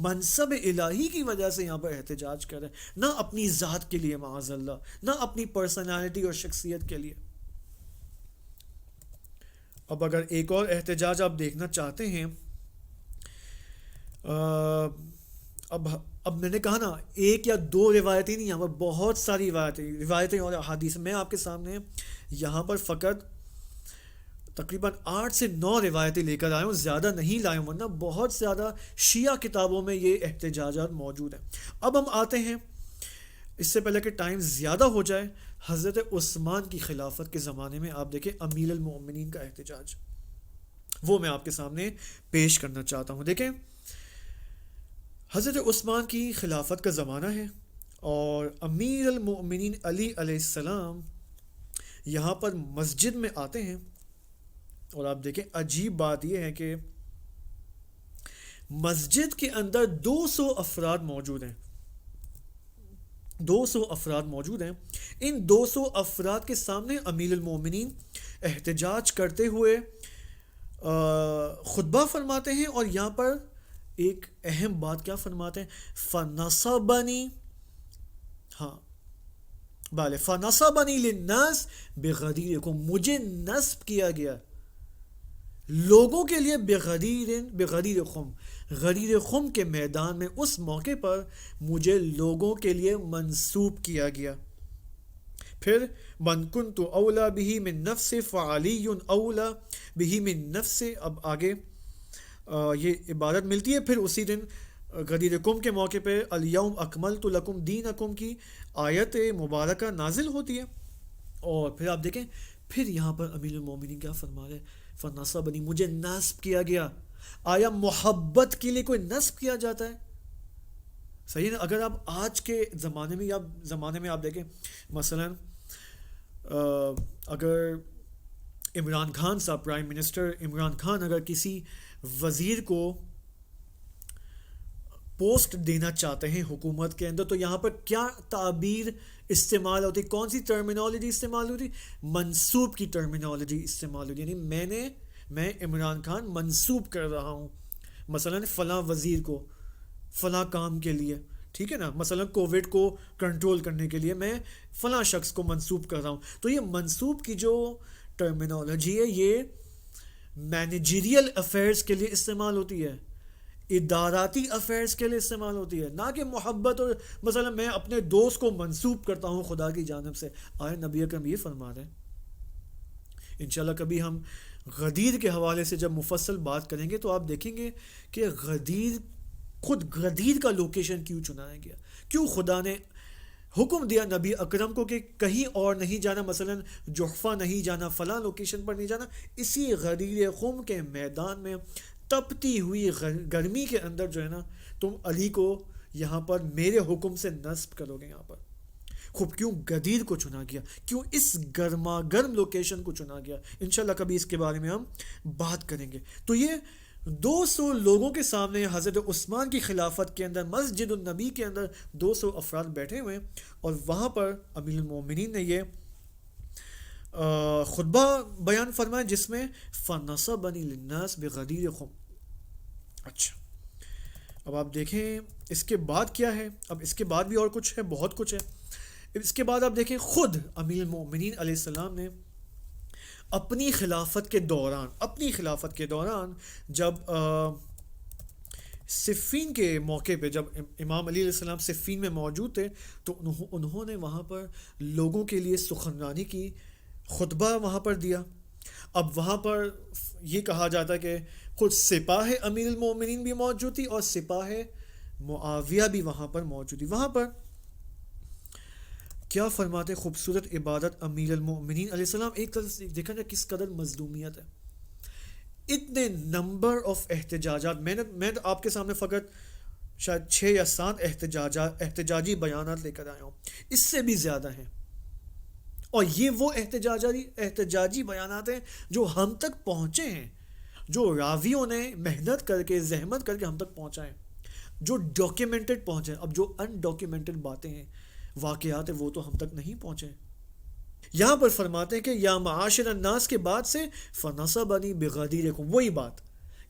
S1: منصب الہی کی وجہ سے یہاں پر احتجاج کر رہے ہیں، نہ اپنی ذات کے لیے معاذ اللہ، نہ اپنی پرسنالٹی اور شخصیت کے لیے. اب اگر ایک اور احتجاج آپ دیکھنا چاہتے ہیں، اب میں نے کہا نا ایک یا دو روایتیں نہیں، یہاں پر بہت ساری روایتیں اور احادیث. میں آپ کے سامنے یہاں پر فقط تقریباً 8 سے 9 روایتیں لے کر آیا ہوں، زیادہ نہیں لایا ہوں، ورنہ بہت زیادہ شیعہ کتابوں میں یہ احتجاجات موجود ہیں۔ اب ہم آتے ہیں، اس سے پہلے کہ ٹائم زیادہ ہو جائے، حضرت عثمان کی خلافت کے زمانے میں آپ دیکھیں امیر المؤمنین کا احتجاج، وہ میں آپ کے سامنے پیش کرنا چاہتا ہوں۔ دیکھیں، حضرت عثمان کی خلافت کا زمانہ ہے اور امیر المؤمنین علی علیہ السلام یہاں پر مسجد میں آتے ہیں، اور آپ دیکھیں عجیب بات یہ ہے کہ مسجد کے اندر 200 افراد موجود ہیں، 200 افراد موجود ہیں۔ ان 200 افراد کے سامنے امیر المومنین احتجاج کرتے ہوئے خطبہ فرماتے ہیں، اور یہاں پر ایک اہم بات کیا فرماتے ہیں؟ فَنَصَبَنِي، ہاں بالے فَنَصَبَنِي لِلنَّاسِ بِغَدِيرِكُمْ، مجھے نصب کیا گیا لوگوں کے لیے بغدیر خم، غدیر خم کے میدان میں، اس موقع پر مجھے لوگوں کے لیے منسوب کیا گیا۔ پھر من کنت اولا بہ من نفس فعلی اولا بہ من نفس، اب آگے یہ عبارت ملتی ہے، پھر اسی دن غدیر کم کے موقع پہ الیوم اکملت لکم دینکم کی آیت مبارکہ نازل ہوتی ہے، اور پھر آپ دیکھیں پھر یہاں پر امیر المومنین کیا فرما رہے؟ فنصبنی، مجھے نصب کیا گیا۔ آیا محبت کے لیے کوئی نصب کیا جاتا ہے؟ صحیح نا؟ اگر آپ آج کے زمانے میں آپ دیکھیں، مثلا اگر عمران خان صاحب، پرائم منسٹر عمران خان اگر کسی وزیر کو پوسٹ دینا چاہتے ہیں حکومت کے اندر، تو یہاں پر کیا تعبیر استعمال ہوتی، کون سی ٹرمینالوجی استعمال ہوتی؟ منسوب کی ٹرمینالوجی استعمال ہوتی، یعنی میں عمران خان منسوب کر رہا ہوں مثلا فلاں وزیر کو فلاں کام کے لیے، ٹھیک ہے نا، مثلا کووڈ کو کنٹرول کرنے کے لیے میں فلاں شخص کو منسوب کر رہا ہوں۔ تو یہ منسوب کی جو ٹرمینالوجی ہے یہ مینیجریل افیئرز کے لیے استعمال ہوتی ہے، اداراتی افیئرز کے لیے استعمال ہوتی ہے، نہ کہ محبت، اور مثلا میں اپنے دوست کو منسوب کرتا ہوں خدا کی جانب سے۔ آئے نبی اکرم یہ فرما رہے ہیں۔ انشاءاللہ کبھی ہم غدیر کے حوالے سے جب مفصل بات کریں گے تو آپ دیکھیں گے کہ غدیر کا لوکیشن کیوں چنایا گیا، کیوں خدا نے حکم دیا نبی اکرم کو کہ کہیں اور نہیں جانا، مثلا جحفہ نہیں جانا، فلاں لوکیشن پر نہیں جانا، اسی غدیر خم کے میدان میں تپتی ہوئی گرمی کے اندر جو ہے نا تم علی کو یہاں پر میرے حکم سے نصب کرو گے۔ یہاں پر خوب کیوں غدیر کو چنا گیا، کیوں اس گرما گرم لوکیشن کو چنا گیا، انشاءاللہ کبھی اس کے بارے میں ہم بات کریں گے۔ تو یہ 200 لوگوں کے سامنے حضرت عثمان کی خلافت کے اندر مسجد النبی کے اندر 200 افراد بیٹھے ہوئے ہیں، اور وہاں پر امیر المومنین نے یہ خطبہ بیان فرمایا جس میں فَنَصَبَنِي لِلنَّاسِ بِغَدِيرِ خُمْ۔ اچھا، اب آپ دیکھیں اس کے بعد کیا ہے، اب اس کے بعد بھی اور کچھ ہے، بہت کچھ ہے۔ اس کے بعد آپ دیکھیں خود امیر المومنین علیہ السلام نے اپنی خلافت کے دوران جب صفین کے موقع پہ جب امام علی علیہ السلام صفین میں موجود تھے تو انہوں نے وہاں پر لوگوں کے لیے سخنرانی کی، خطبہ وہاں پر دیا۔ اب وہاں پر یہ کہا جاتا ہے کہ خود سپاہ امیر المومنین بھی موجود تھی اور سپاہ معاویہ بھی وہاں پر موجود تھی۔ وہاں پر کیا فرماتے، خوبصورت عبادت امیر المومنین علیہ السلام، ایک طرح سے دیکھا جائے کس قدر مظلومیت ہے، اتنے نمبر آف احتجاجات، میں آپ کے سامنے فقط شاید 6 یا 7 احتجاجی بیانات لے کر آیا ہوں، اس سے بھی زیادہ ہیں، اور یہ وہ احتجاجی بیانات ہیں جو ہم تک پہنچے ہیں، جو راویوں نے محنت کر کے زحمت کر کے ہم تک پہنچائیں، جو ڈاکیومنٹڈ پہنچے۔ اب جو ان ڈاکیومنٹڈ باتیں ہیں، واقعات ہیں، وہ تو ہم تک نہیں پہنچے۔ یہاں پر فرماتے ہیں کہ یا معاشر الناس کے بعد سے فنصبنی بغدیرکم، وہی بات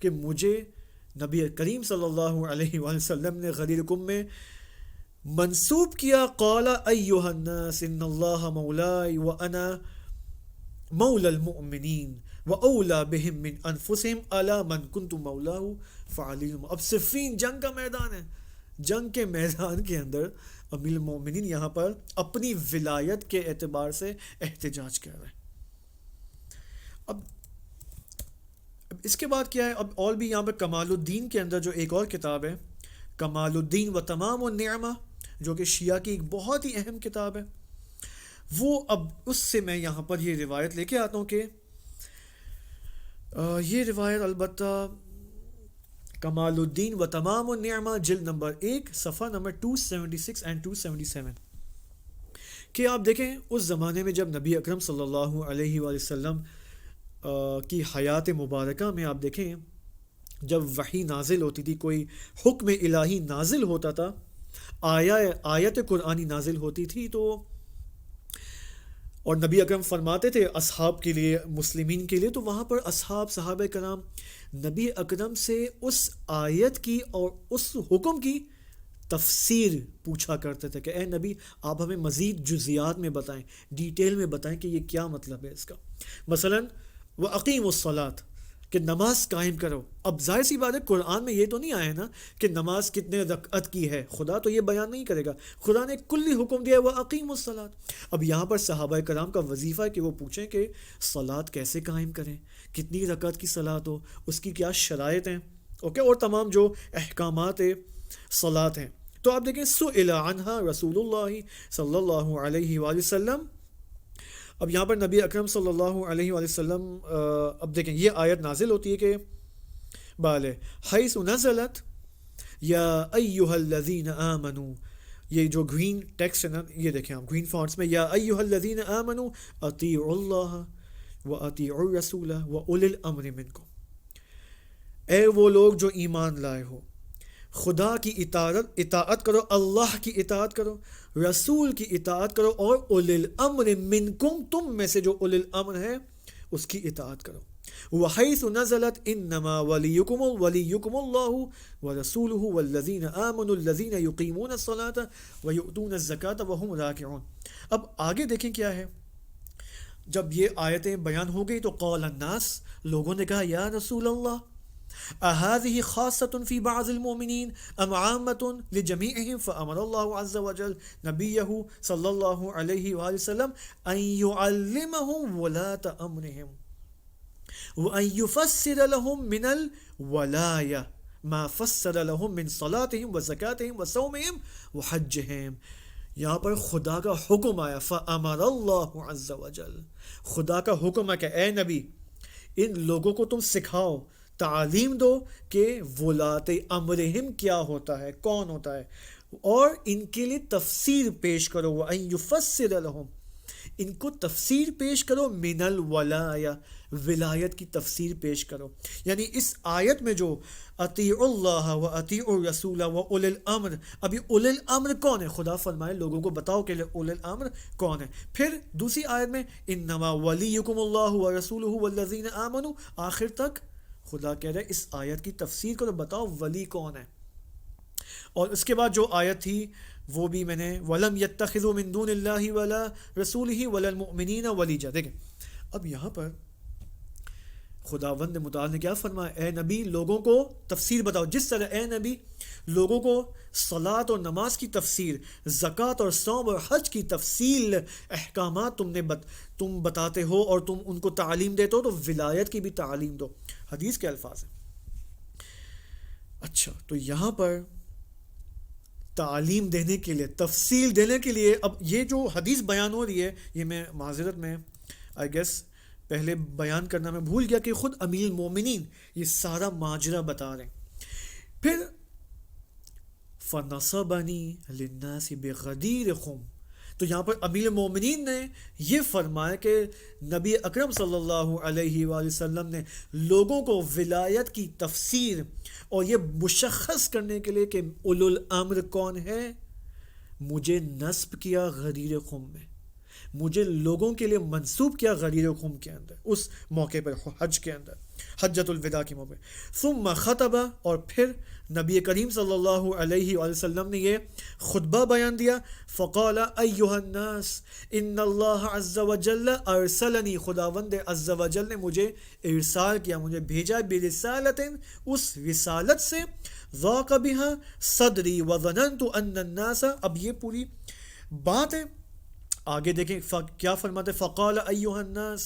S1: کہ مجھے نبی کریم صلی اللہ علیہ وآلہ وسلم نے غدیرکم میں منسوب کیا۔ قال ایھا الناس ان اللہ مولائی وانا مولا المؤمنین واولا بہم من انفسہم الا من کنت مولاه فعلی۔ اب صفین جنگ کا میدان ہے، جنگ کے میدان کے اندر امیر المومنین یہاں پر اپنی ولایت کے اعتبار سے احتجاج کر رہے ہیں۔ اب اس کے بعد کیا ہے، اب اور بھی یہاں پہ کمال الدین کے اندر جو ایک اور کتاب ہے، کمال الدین و تمام النعمہ، جو کہ شیعہ کی ایک بہت ہی اہم کتاب ہے، وہ اب اس سے میں یہاں پر یہ روایت لے کے آتا ہوں کہ یہ روایت البتہ کمال الدین و تمام النعمہ جلد نمبر 1 صفحہ نمبر 276 اینڈ 277، کہ آپ دیکھیں اس زمانے میں جب نبی اکرم صلی اللہ علیہ وآلہ وسلم کی حیات مبارکہ میں آپ دیکھیں جب وحی نازل ہوتی تھی، کوئی حکم الہی نازل ہوتا تھا، آیت قرآنی نازل ہوتی تھی، تو اور نبی اکرم فرماتے تھے اصحاب کے لیے، مسلمین کے لیے، تو وہاں پر اصحاب صحابہ کرام نبی اکرم سے اس آیت کی اور اس حکم کی تفسیر پوچھا کرتے تھے کہ اے نبی آپ ہمیں مزید جزیات میں بتائیں، ڈیٹیل میں بتائیں کہ یہ کیا مطلب ہے اس کا، مثلاً وَأَقِیمُوا الصَّلَاةَ کہ نماز قائم کرو۔ اب ظاہر سی بات ہے قرآن میں یہ تو نہیں آیا نا کہ نماز کتنے رکعت کی ہے، خدا تو یہ بیان نہیں کرے گا، خدا نے کلی حکم دیا ہے وَأَقِیمُوا الصَّلَاةَ۔ اب یہاں پر صحابہ کرام کا وظیفہ ہے کہ وہ پوچھیں کہ صلاۃ کیسے قائم کریں، کتنی رکعت کی صلاۃ ہو، اس کی کیا شرائط ہیں، اوکے، اور تمام جو احکامات صلاۃ ہیں۔ تو آپ دیکھیں سئل عنہا رسول اللہ صلی اللہ علیہ وآلہ وسلم، اب یہاں پر نبی اکرم صلی اللہ علیہ وآلہ وسلم اب دیکھیں یہ آیت نازل ہوتی ہے کہ بالے حیث نزلت یا ایہا الذین آمنوا، یہ جو گرین ٹیکسٹ ہے نا، یہ دیکھیں آپ گرین فونٹس میں، یا ایہا الذین آمنوا اطیعوا اللہ و اطیعوا الرسول و اولی الامر منکم، اے وہ لوگ جو ایمان لائے ہو، خدا کی اطاعت کرو، اللہ کی اطاعت کرو، رسول کی اطاعت کرو، اور اولی الامر منکم، تم میں سے جو اولی الامر ہے اس کی اطاعت کرو۔ وحیث نزلت انما ولیکم اللہ ورسولہ والذین آمنوا الذین یقیمون الصلاة ویؤتون الزکاة وہم راکعون۔ اب آگے دیکھیں کیا ہے، جب یہ آیتیں بیان ہو گئی تو قال الناس، لوگوں نے کہا یا رسول اللہ اهذه خاصة في بعض المؤمنين ام عامة لجميعهم، فأمر الله عز وجل نبيه صلى الله عليه وآله وسلم أن يعلمهم ولاة أمرهم وأن يفسر لهم من الولاية ما فسر لهم من صلاتهم وزكاتهم وصومهم وحجهم۔ یہاں پر خدا کا حکم آیا، فأمر الله عز وجل، خدا کا حکم ہے کہ اے نبی ان لوگوں کو تم سکھاؤ، تعلیم دو کہ ولاۃ امرہم کیا ہوتا ہے، کون ہوتا ہے، اور ان کے لیے تفسیر پیش کرو، وَأَن يُفَسِّرَ لَهُمْ، ان کو تفسیر پیش کرو، من الولایہ، ولایت کی تفسیر پیش کرو۔ یعنی اس آیت میں جو اطیعوا اللہ و اطیعوا الرسول و اولی الامر، ابھی اولی الامر کون ہے، خدا فرمائے لوگوں کو بتاؤ کہ اولی الامر کون ہے۔ پھر دوسری آیت میں انما ولیکم اللہ و رسولہ والذین آمنوا، آخر تک خدا کہہ رہے اس آیت کی تفسیر کرو، بتاؤ ولی کون ہے۔ اور اس کے بعد جو آیت تھی وہ بھی میں نے وَلَمْ يَتَّخِذُوا مِن دُونِ اللَّهِ وَلَا رَسُولِهِ وَلَا الْمُؤْمِنِينَ وَلِيجًا۔ دیکھیں اب یہاں پر خداوند متعال نے کیا فرمایا، اے نبی لوگوں کو تفسیر بتاؤ، جس طرح اے نبی لوگوں کو صلاۃ اور نماز کی تفسیر، زکوٰۃ اور صوم اور حج کی تفصیل احکامات تم بتاتے ہو اور تم ان کو تعلیم دیتے ہو، تو ولایت کی بھی تعلیم دو۔ حدیث کے الفاظ ہیں۔ اچھا، تو یہاں پر تعلیم دینے کے لیے، تفصیل دینے کے لیے، اب یہ جو حدیث بیان ہو رہی ہے، یہ میں معذرت میں آئی گیس پہلے بیان کرنا میں بھول گیا کہ خود امیر المومنین یہ سارا ماجرا بتا رہے ہیں۔ پھر فَنَصَبَنِي لِلنَّاسِ بِغَدِيرِ خُمْ، تو یہاں پر امیر المومنین نے یہ فرمایا کہ نبی اکرم صلی اللہ علیہ وآلہ وسلم نے لوگوں کو ولایت کی تفسیر اور یہ مشخص کرنے کے لیے کہ اولو الامر کون ہے، مجھے نصب کیا غدیر خم میں، مجھے لوگوں کے لیے منسوب کیا غدیر خم کے اندر، اس موقع پر حج کے اندر، حجۃ الوداع کے موقع۔ ثم خطبہ، اور پھر نبی کریم صلی اللہ علیہ وآلہ وسلم نے یہ خطبہ بیان دیا، فقال ایھا الناس ان اللہ عز وجل ارسلنی، خداوند عز وجل نے مجھے ارسال کیا، مجھے بھیجا، برسالت، اس رسالت سے، ضاق بها صدری وظننت ان الناس، اب یہ پوری بات ہے، آگے دیکھیں کیا فرماتے، فقال ایھا الناس،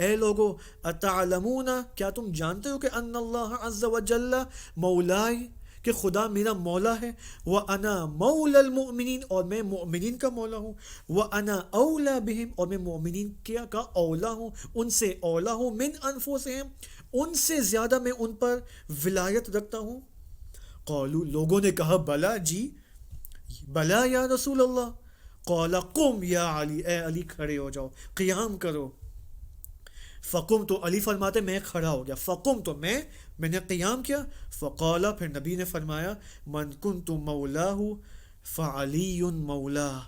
S1: اے لوگو اتعلمون کیا تم جانتے ہو کہ ان اللہ عز و جل مولائی کہ خدا میرا مولا ہے، وَأَنَا مَوْلَى الْمُؤْمِنِينَ اور میں مؤمنین کا مولا ہوں، وَأَنَا أَوْلَى بِهِمْ اور میں مؤمنین کا اولا ہوں، ان سے اولا ہوں، مِنْ أَنفُسِهِمْ ان سے زیادہ میں ان پر ولایت رکھتا ہوں۔ قالوا لوگوں نے کہا بلا جی، بلا یا رسول اللہ۔ قال قم یا علی اے علی کھڑے ہو جاؤ، قیام کرو۔ فقم تو علی فرماتے میں کھڑا ہو گیا، فقم تو میں نے قیام کیا۔ فقال پھر نبی نے فرمایا من کنت مولاہ فعلی مولاہ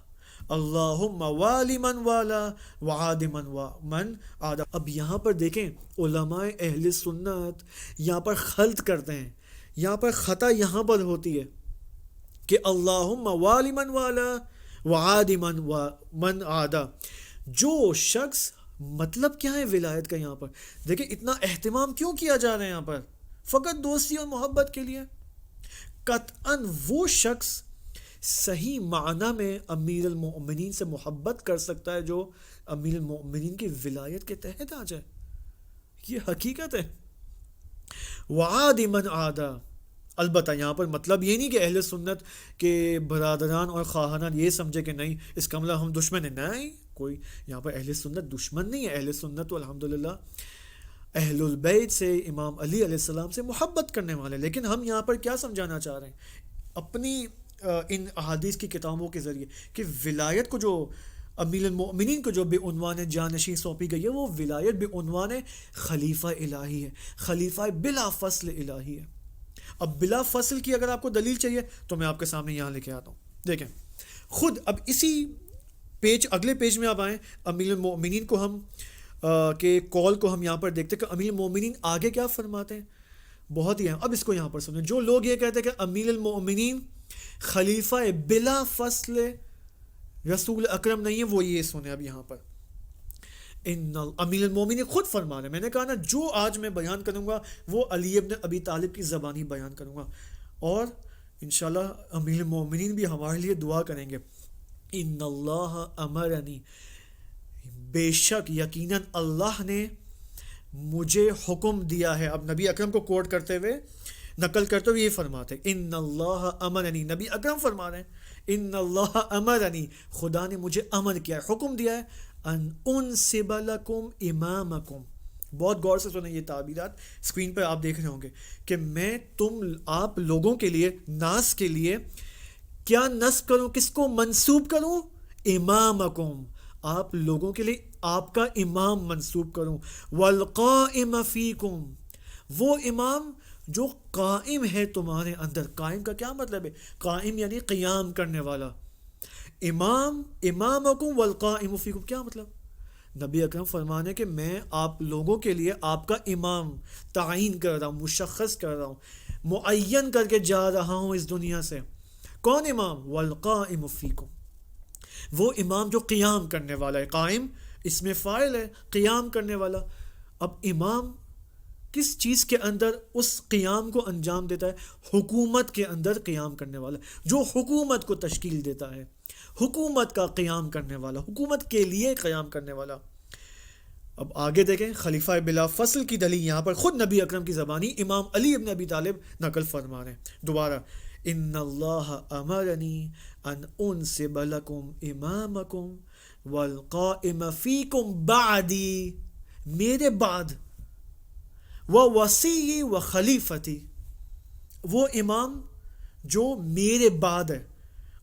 S1: اللہم والی من والا وعاد من عاد۔ اب یہاں پر دیکھیں علماء اہل سنت یہاں پر خلط کرتے ہیں، یہاں پر خطا یہاں پر ہوتی ہے کہ اللہم والی من والا وعاد من عادا۔ جو شخص مطلب کیا ہے ولایت کا یہاں پر دیکھیں اتنا اہتمام کیوں کیا جا رہا ہے یہاں پر، فقط دوستی اور محبت کے لیے۔ قطعاً وہ شخص صحیح معنی میں امیر المؤمنین سے محبت کر سکتا ہے جو امیر المؤمنین کی ولایت کے تحت آ جائے، یہ حقیقت ہے۔ وعاد من عادا، البتہ یہاں پر مطلب یہ نہیں کہ اہل سنت کے برادران اور خواہانان یہ سمجھے کہ نہیں اس کا مطلب ہم دشمن ہیں، نہیں، کوئی یہاں پر اہل سنت دشمن نہیں ہے۔ اہل سنت تو الحمدللہ اہل البیت سے، امام علی علیہ السلام سے محبت کرنے والے، لیکن ہم یہاں پر کیا سمجھانا چاہ رہے ہیں اپنی ان احادیث کی کتابوں کے ذریعے کہ ولایت کو جو امیر المؤمنین کو جو بے عنوان جانشین سونپی گئی ہے وہ ولایت بے عنوان خلیفہ الہی ہے، خلیفہ بلا فصل الہی ہے۔ اب بلا فصل کی اگر آپ کو دلیل چاہیے تو میں آپ کے سامنے یہاں لے کے آتا ہوں، دیکھیں خود اب اسی پیج اگلے پیج میں آپ آئیں، امیر المؤمنین کو ہم کے قول کو ہم یہاں پر دیکھتے ہیں کہ امیر المؤمنین آگے کیا فرماتے ہیں، بہت ہی اہم۔ اب اس کو یہاں پر سنیں، جو لوگ یہ کہتے ہیں کہ امیر المؤمنین خلیفہ بلا فصل رسول اکرم نہیں ہے، وہ یہ سنیں اب یہاں پر امیر المومنین خود فرما رہے ہیں، میں نے کہا نا جو آج میں بیان کروں گا وہ علی ابن ابی طالب کی زبانی بیان کروں گا، اور انشاءاللہ امیر المومنین بھی ہمارے لیے دعا کریں گے۔ ان اللہ امرنی، بے شک یقیناً اللہ نے مجھے حکم دیا ہے۔ اب نبی اکرم کو کوٹ کرتے ہوئے نقل کرتے ہوئے یہ فرماتے ہیں ان اللہ امرنی، نبی اکرم فرما رہے ہیں ان اللہ امرنی، خدا نے مجھے امر کیا ہے، حکم دیا ہے، ان انصب لکم امامکم۔ بہت غور سے سنیں یہ تعبیرات، اسکرین پر آپ دیکھ رہے ہوں گے کہ میں آپ لوگوں کے لیے، ناس کے لیے کیا نصب کروں، کس کو منسوب کروں، امامکم، آپ لوگوں کے لیے آپ کا امام منسوب کروں، والقائم فیکم، وہ امام جو قائم ہے تمہارے اندر۔ قائم کا کیا مطلب ہے، قائم یعنی قیام کرنے والا، امامکم والقائم فیکم کیا مطلب، نبی اکرم فرمانے کہ میں آپ لوگوں کے لیے آپ کا امام تعین کر رہا ہوں، مشخص کر رہا ہوں، معین کر کے جا رہا ہوں اس دنیا سے۔ کون امام، والقائم فیکم، وہ امام جو قیام کرنے والا ہے، قائم اس میں فاعل ہے، قیام کرنے والا۔ اب امام کس چیز کے اندر اس قیام کو انجام دیتا ہے، حکومت کے اندر قیام کرنے والا، جو حکومت کو تشکیل دیتا ہے، حکومت کا قیام کرنے والا، حکومت کے لیے قیام کرنے والا۔ اب آگے دیکھیں خلیفہ بلا فصل کی دلیل یہاں پر خود نبی اکرم کی زبانی امام علی ابن ابی طالب نقل فرما رہے ہیں دوبارہ، ان اللہ امرنی ان انصب لکم امامکم والقائم فیکم بعدی، میرے بعد، ووصی و خلیفتی، وہ امام جو میرے بعد ہے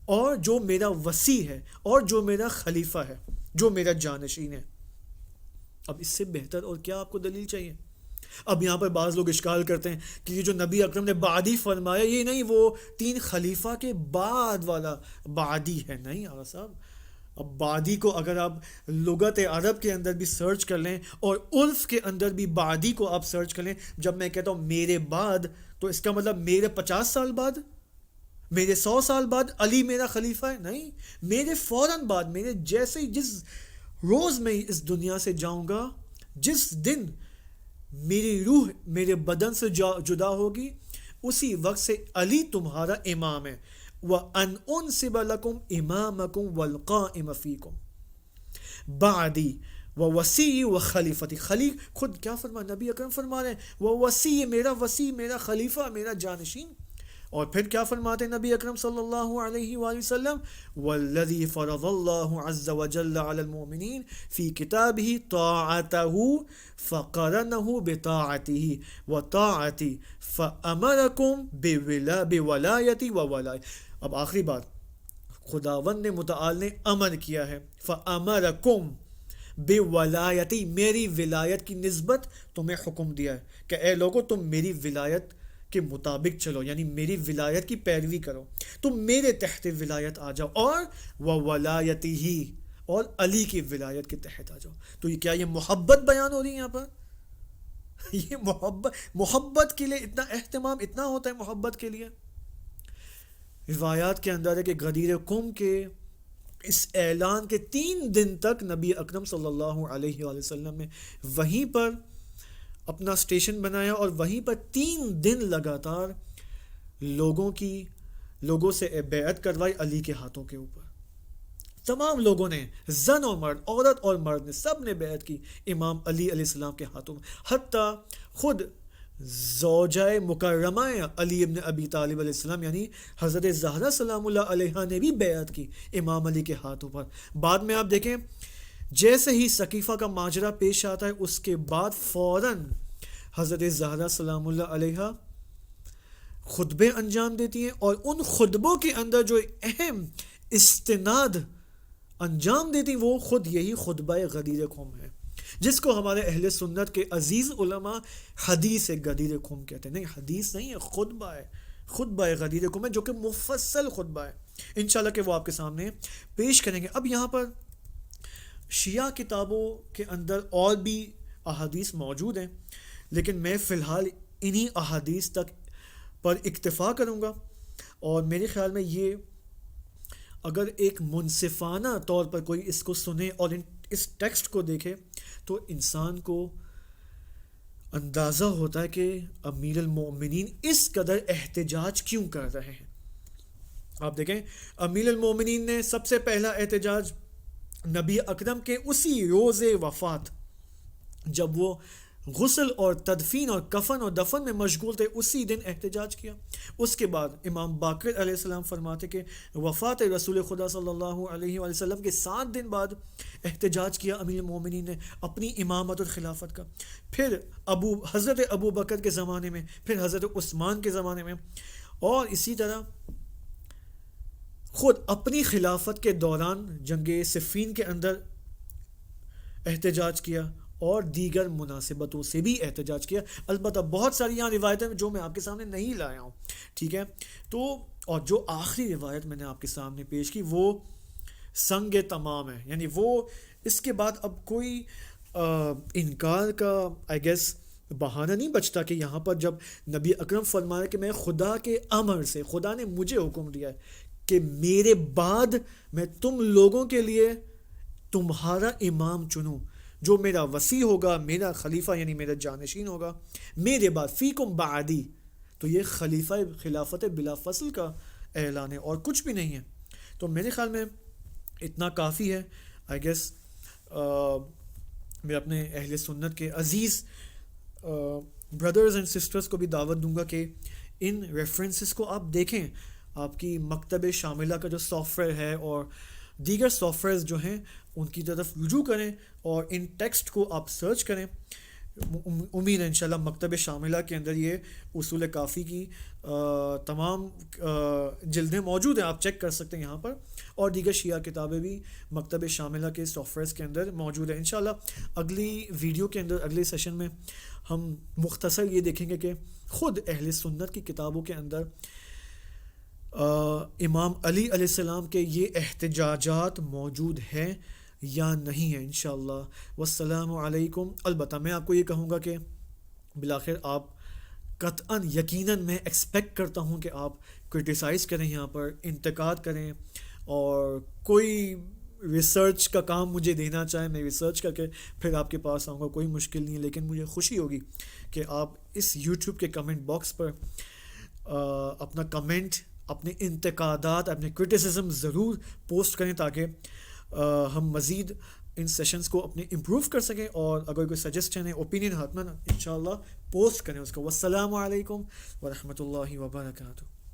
S1: اور جو میرا وصی ہے اور جو میرا خلیفہ ہے، جو میرا جانشین ہے۔ اب اس سے بہتر اور کیا آپ کو دلیل چاہیے؟ اب یہاں پر بعض لوگ اشکال کرتے ہیں کہ یہ جو نبی اکرم نے بعدی فرمایا یہ نہیں وہ 3 خلیفہ کے بعد والا بعدی ہے، نہیں آقا صاحب۔ اب بعدی کو اگر آپ لغت عرب کے اندر بھی سرچ کر لیں اور عرف کے اندر بھی بعدی کو آپ سرچ کر لیں، جب میں کہتا ہوں میرے بعد تو اس کا مطلب میرے 50 سال بعد، میرے 100 سال بعد علی میرا خلیفہ ہے، نہیں، میرے فوراً بعد، میرے جیسے ہی جس روز میں اس دنیا سے جاؤں گا، جس دن میری روح میرے بدن سے جدا ہوگی، اسی وقت سے علی تمہارا امام ہے۔ وَأَنْ أُنْصِبَ لَكُمْ إِمَامَكُمْ وَالْقَائِمَ فِيكُمْ بعدی، و وسیع و خلیفتی، خود کیا فرما نبی اکرم فرما رہے ہیں وہ وسیع میرا خلیفہ میرا جانشین. اور پھر کیا فرماتے ہیں نبی اکرم صلی اللہ علیہ وآلہ وسلم والذی فرض اللہ عز وجل علی المؤمنین فی کتابہ طاعتہ فقرنہ بطاعتہ وطاعتی فامرکم بولایتی وولای. اب آخری بات، خداوند نے متعال نے امر کیا ہے فامرکم بولایتی، میری ولایت کی نسبت تمہیں حکم دیا ہے کہ اے لوگو تم میری ولایت کے مطابق چلو، یعنی میری ولایت کی پیروی کرو، تم میرے تحت ولایت آ جاؤ، اور وہ ولایتی ہی، اور علی کی ولایت کے تحت آ جاؤ. تو یہ کیا یہ محبت بیان ہو رہی ہے یہاں پر؟ یہ محبت کے لیے اتنا اہتمام، اتنا ہوتا ہے محبت کے لیے. روایات کے اندر ہے کہ غدیر قم کے اس اعلان کے 3 دن تک نبی اکرم صلی اللہ علیہ وآلہ وسلم نے وہیں پر اپنا اسٹیشن بنایا، اور وہیں پر 3 دن لگاتار لوگوں سے بیعت کروائی علی کے ہاتھوں کے اوپر. تمام لوگوں نے، زن اور مرد، عورت اور مرد نے، سب نے بیعت کی امام علی علیہ السلام کے ہاتھوں میں. حتیٰ خود زوجہ مکرمہ علی ابن ابی طالب علیہ السلام یعنی حضرت زہرا سلام اللہ علیہا نے بھی بیعت کی امام علی کے ہاتھوں پر. بعد میں آپ دیکھیں جیسے ہی ثقیفہ کا ماجرا پیش آتا ہے، اس کے بعد فوراً حضرت زہرا سلام اللہ علیہا خطبے انجام دیتی ہیں، اور ان خطبوں کے اندر جو اہم استناد انجام دیتی وہ خود یہی خطبہ غدیر قم ہے، جس کو ہمارے اہل سنت کے عزیز علماء حدیث غدیر قم کہتے ہیں. نہیں، حدیث نہیں ہے، خطبہ غدیر قم ہے، جو کہ مفصل خطبہ ہے. انشاءاللہ کہ وہ آپ کے سامنے پیش کریں گے. اب یہاں پر شیعہ کتابوں کے اندر اور بھی احادیث موجود ہیں، لیکن میں فی الحال انہی احادیث تک پر اکتفا کروں گا. اور میرے خیال میں یہ اگر ایک منصفانہ طور پر کوئی اس کو سنے اور اس ٹیکسٹ کو دیکھے تو انسان کو اندازہ ہوتا ہے کہ امیر المومنین اس قدر احتجاج کیوں کر رہے ہیں. آپ دیکھیں امیر المومنین نے سب سے پہلا احتجاج نبی اکرم کے اسی روز وفات، جب وہ غسل اور تدفین اور کفن اور دفن میں مشغول تھے، اسی دن احتجاج کیا. اس کے بعد امام باقر علیہ السلام فرماتے کہ وفات رسول خدا صلی اللہ علیہ وآلہ وسلم کے 7 دن بعد احتجاج کیا امیر المومنین نے اپنی امامت اور خلافت کا. پھر حضرت ابو بکر کے زمانے میں، پھر حضرت عثمان کے زمانے میں، اور اسی طرح خود اپنی خلافت کے دوران جنگ صفین کے اندر احتجاج کیا، اور دیگر مناسبتوں سے بھی احتجاج کیا. البتہ بہت ساری یہاں روایتیں جو میں آپ کے سامنے نہیں لایا ہوں، ٹھیک ہے. تو اور جو آخری روایت میں نے آپ کے سامنے پیش کی وہ سنگ تمام ہے، یعنی وہ اس کے بعد اب کوئی انکار کا آئی گیس بہانہ نہیں بچتا کہ یہاں پر جب نبی اکرم فرمایا کہ میں خدا کے امر سے، خدا نے مجھے حکم دیا ہے کہ میرے بعد میں تم لوگوں کے لیے تمہارا امام چنوں جو میرا وصی ہوگا، میرا خلیفہ یعنی میرا جانشین ہوگا میرے بعد، فیکم بعدی. تو یہ خلیفہ خلافت بلا فصل کا اعلان ہے اور کچھ بھی نہیں ہے. تو میرے خیال میں اتنا کافی ہے. آئی گیس میں اپنے اہل سنت کے عزیز بردرز اینڈ سسٹرز کو بھی دعوت دوں گا کہ ان ریفرنسز کو آپ دیکھیں. آپ کی مکتب شاملہ کا جو سافٹ ویئر ہے اور دیگر سافٹ ویئرز جو ہیں ان کی طرف رجوع کریں اور ان ٹیکسٹ کو آپ سرچ کریں. امید ہے انشاءاللہ مکتب شاملہ کے اندر یہ اصول کافی کی تمام جلدیں موجود ہیں، آپ چیک کر سکتے ہیں یہاں پر، اور دیگر شیعہ کتابیں بھی مکتب شاملہ کے سافٹ ویئرز کے اندر موجود ہیں. انشاءاللہ اگلی ویڈیو کے اندر، اگلے سیشن میں ہم مختصر یہ دیکھیں گے کہ خود اہل سنت کی کتابوں کے اندر امام علی علیہ السلام کے یہ احتجاجات موجود ہیں یا نہیں ہیں انشاءاللہ. والسلام علیکم. البتہ میں آپ کو یہ کہوں گا کہ بالآخر آپ قطعاً یقیناً میں ایکسپیکٹ کرتا ہوں کہ آپ کرٹیسائز کریں، یہاں پر انتقاد کریں، اور کوئی ریسرچ کا کام مجھے دینا چاہیں میں ریسرچ کر کے پھر آپ کے پاس آؤں گا، کوئی مشکل نہیں ہے. لیکن مجھے خوشی ہوگی کہ آپ اس یوٹیوب کے کمنٹ باکس پر اپنا کمنٹ، اپنے انتقادات، اپنے کرٹیسزم ضرور پوسٹ کریں تاکہ ہم مزید ان سیشنز کو اپنے امپروو کر سکیں، اور اگر کوئی سجیسشن ہے، اوپینین حتماً انشاءاللہ پوسٹ کریں اس کو. والسلام علیکم ورحمۃ اللہ وبرکاتہ.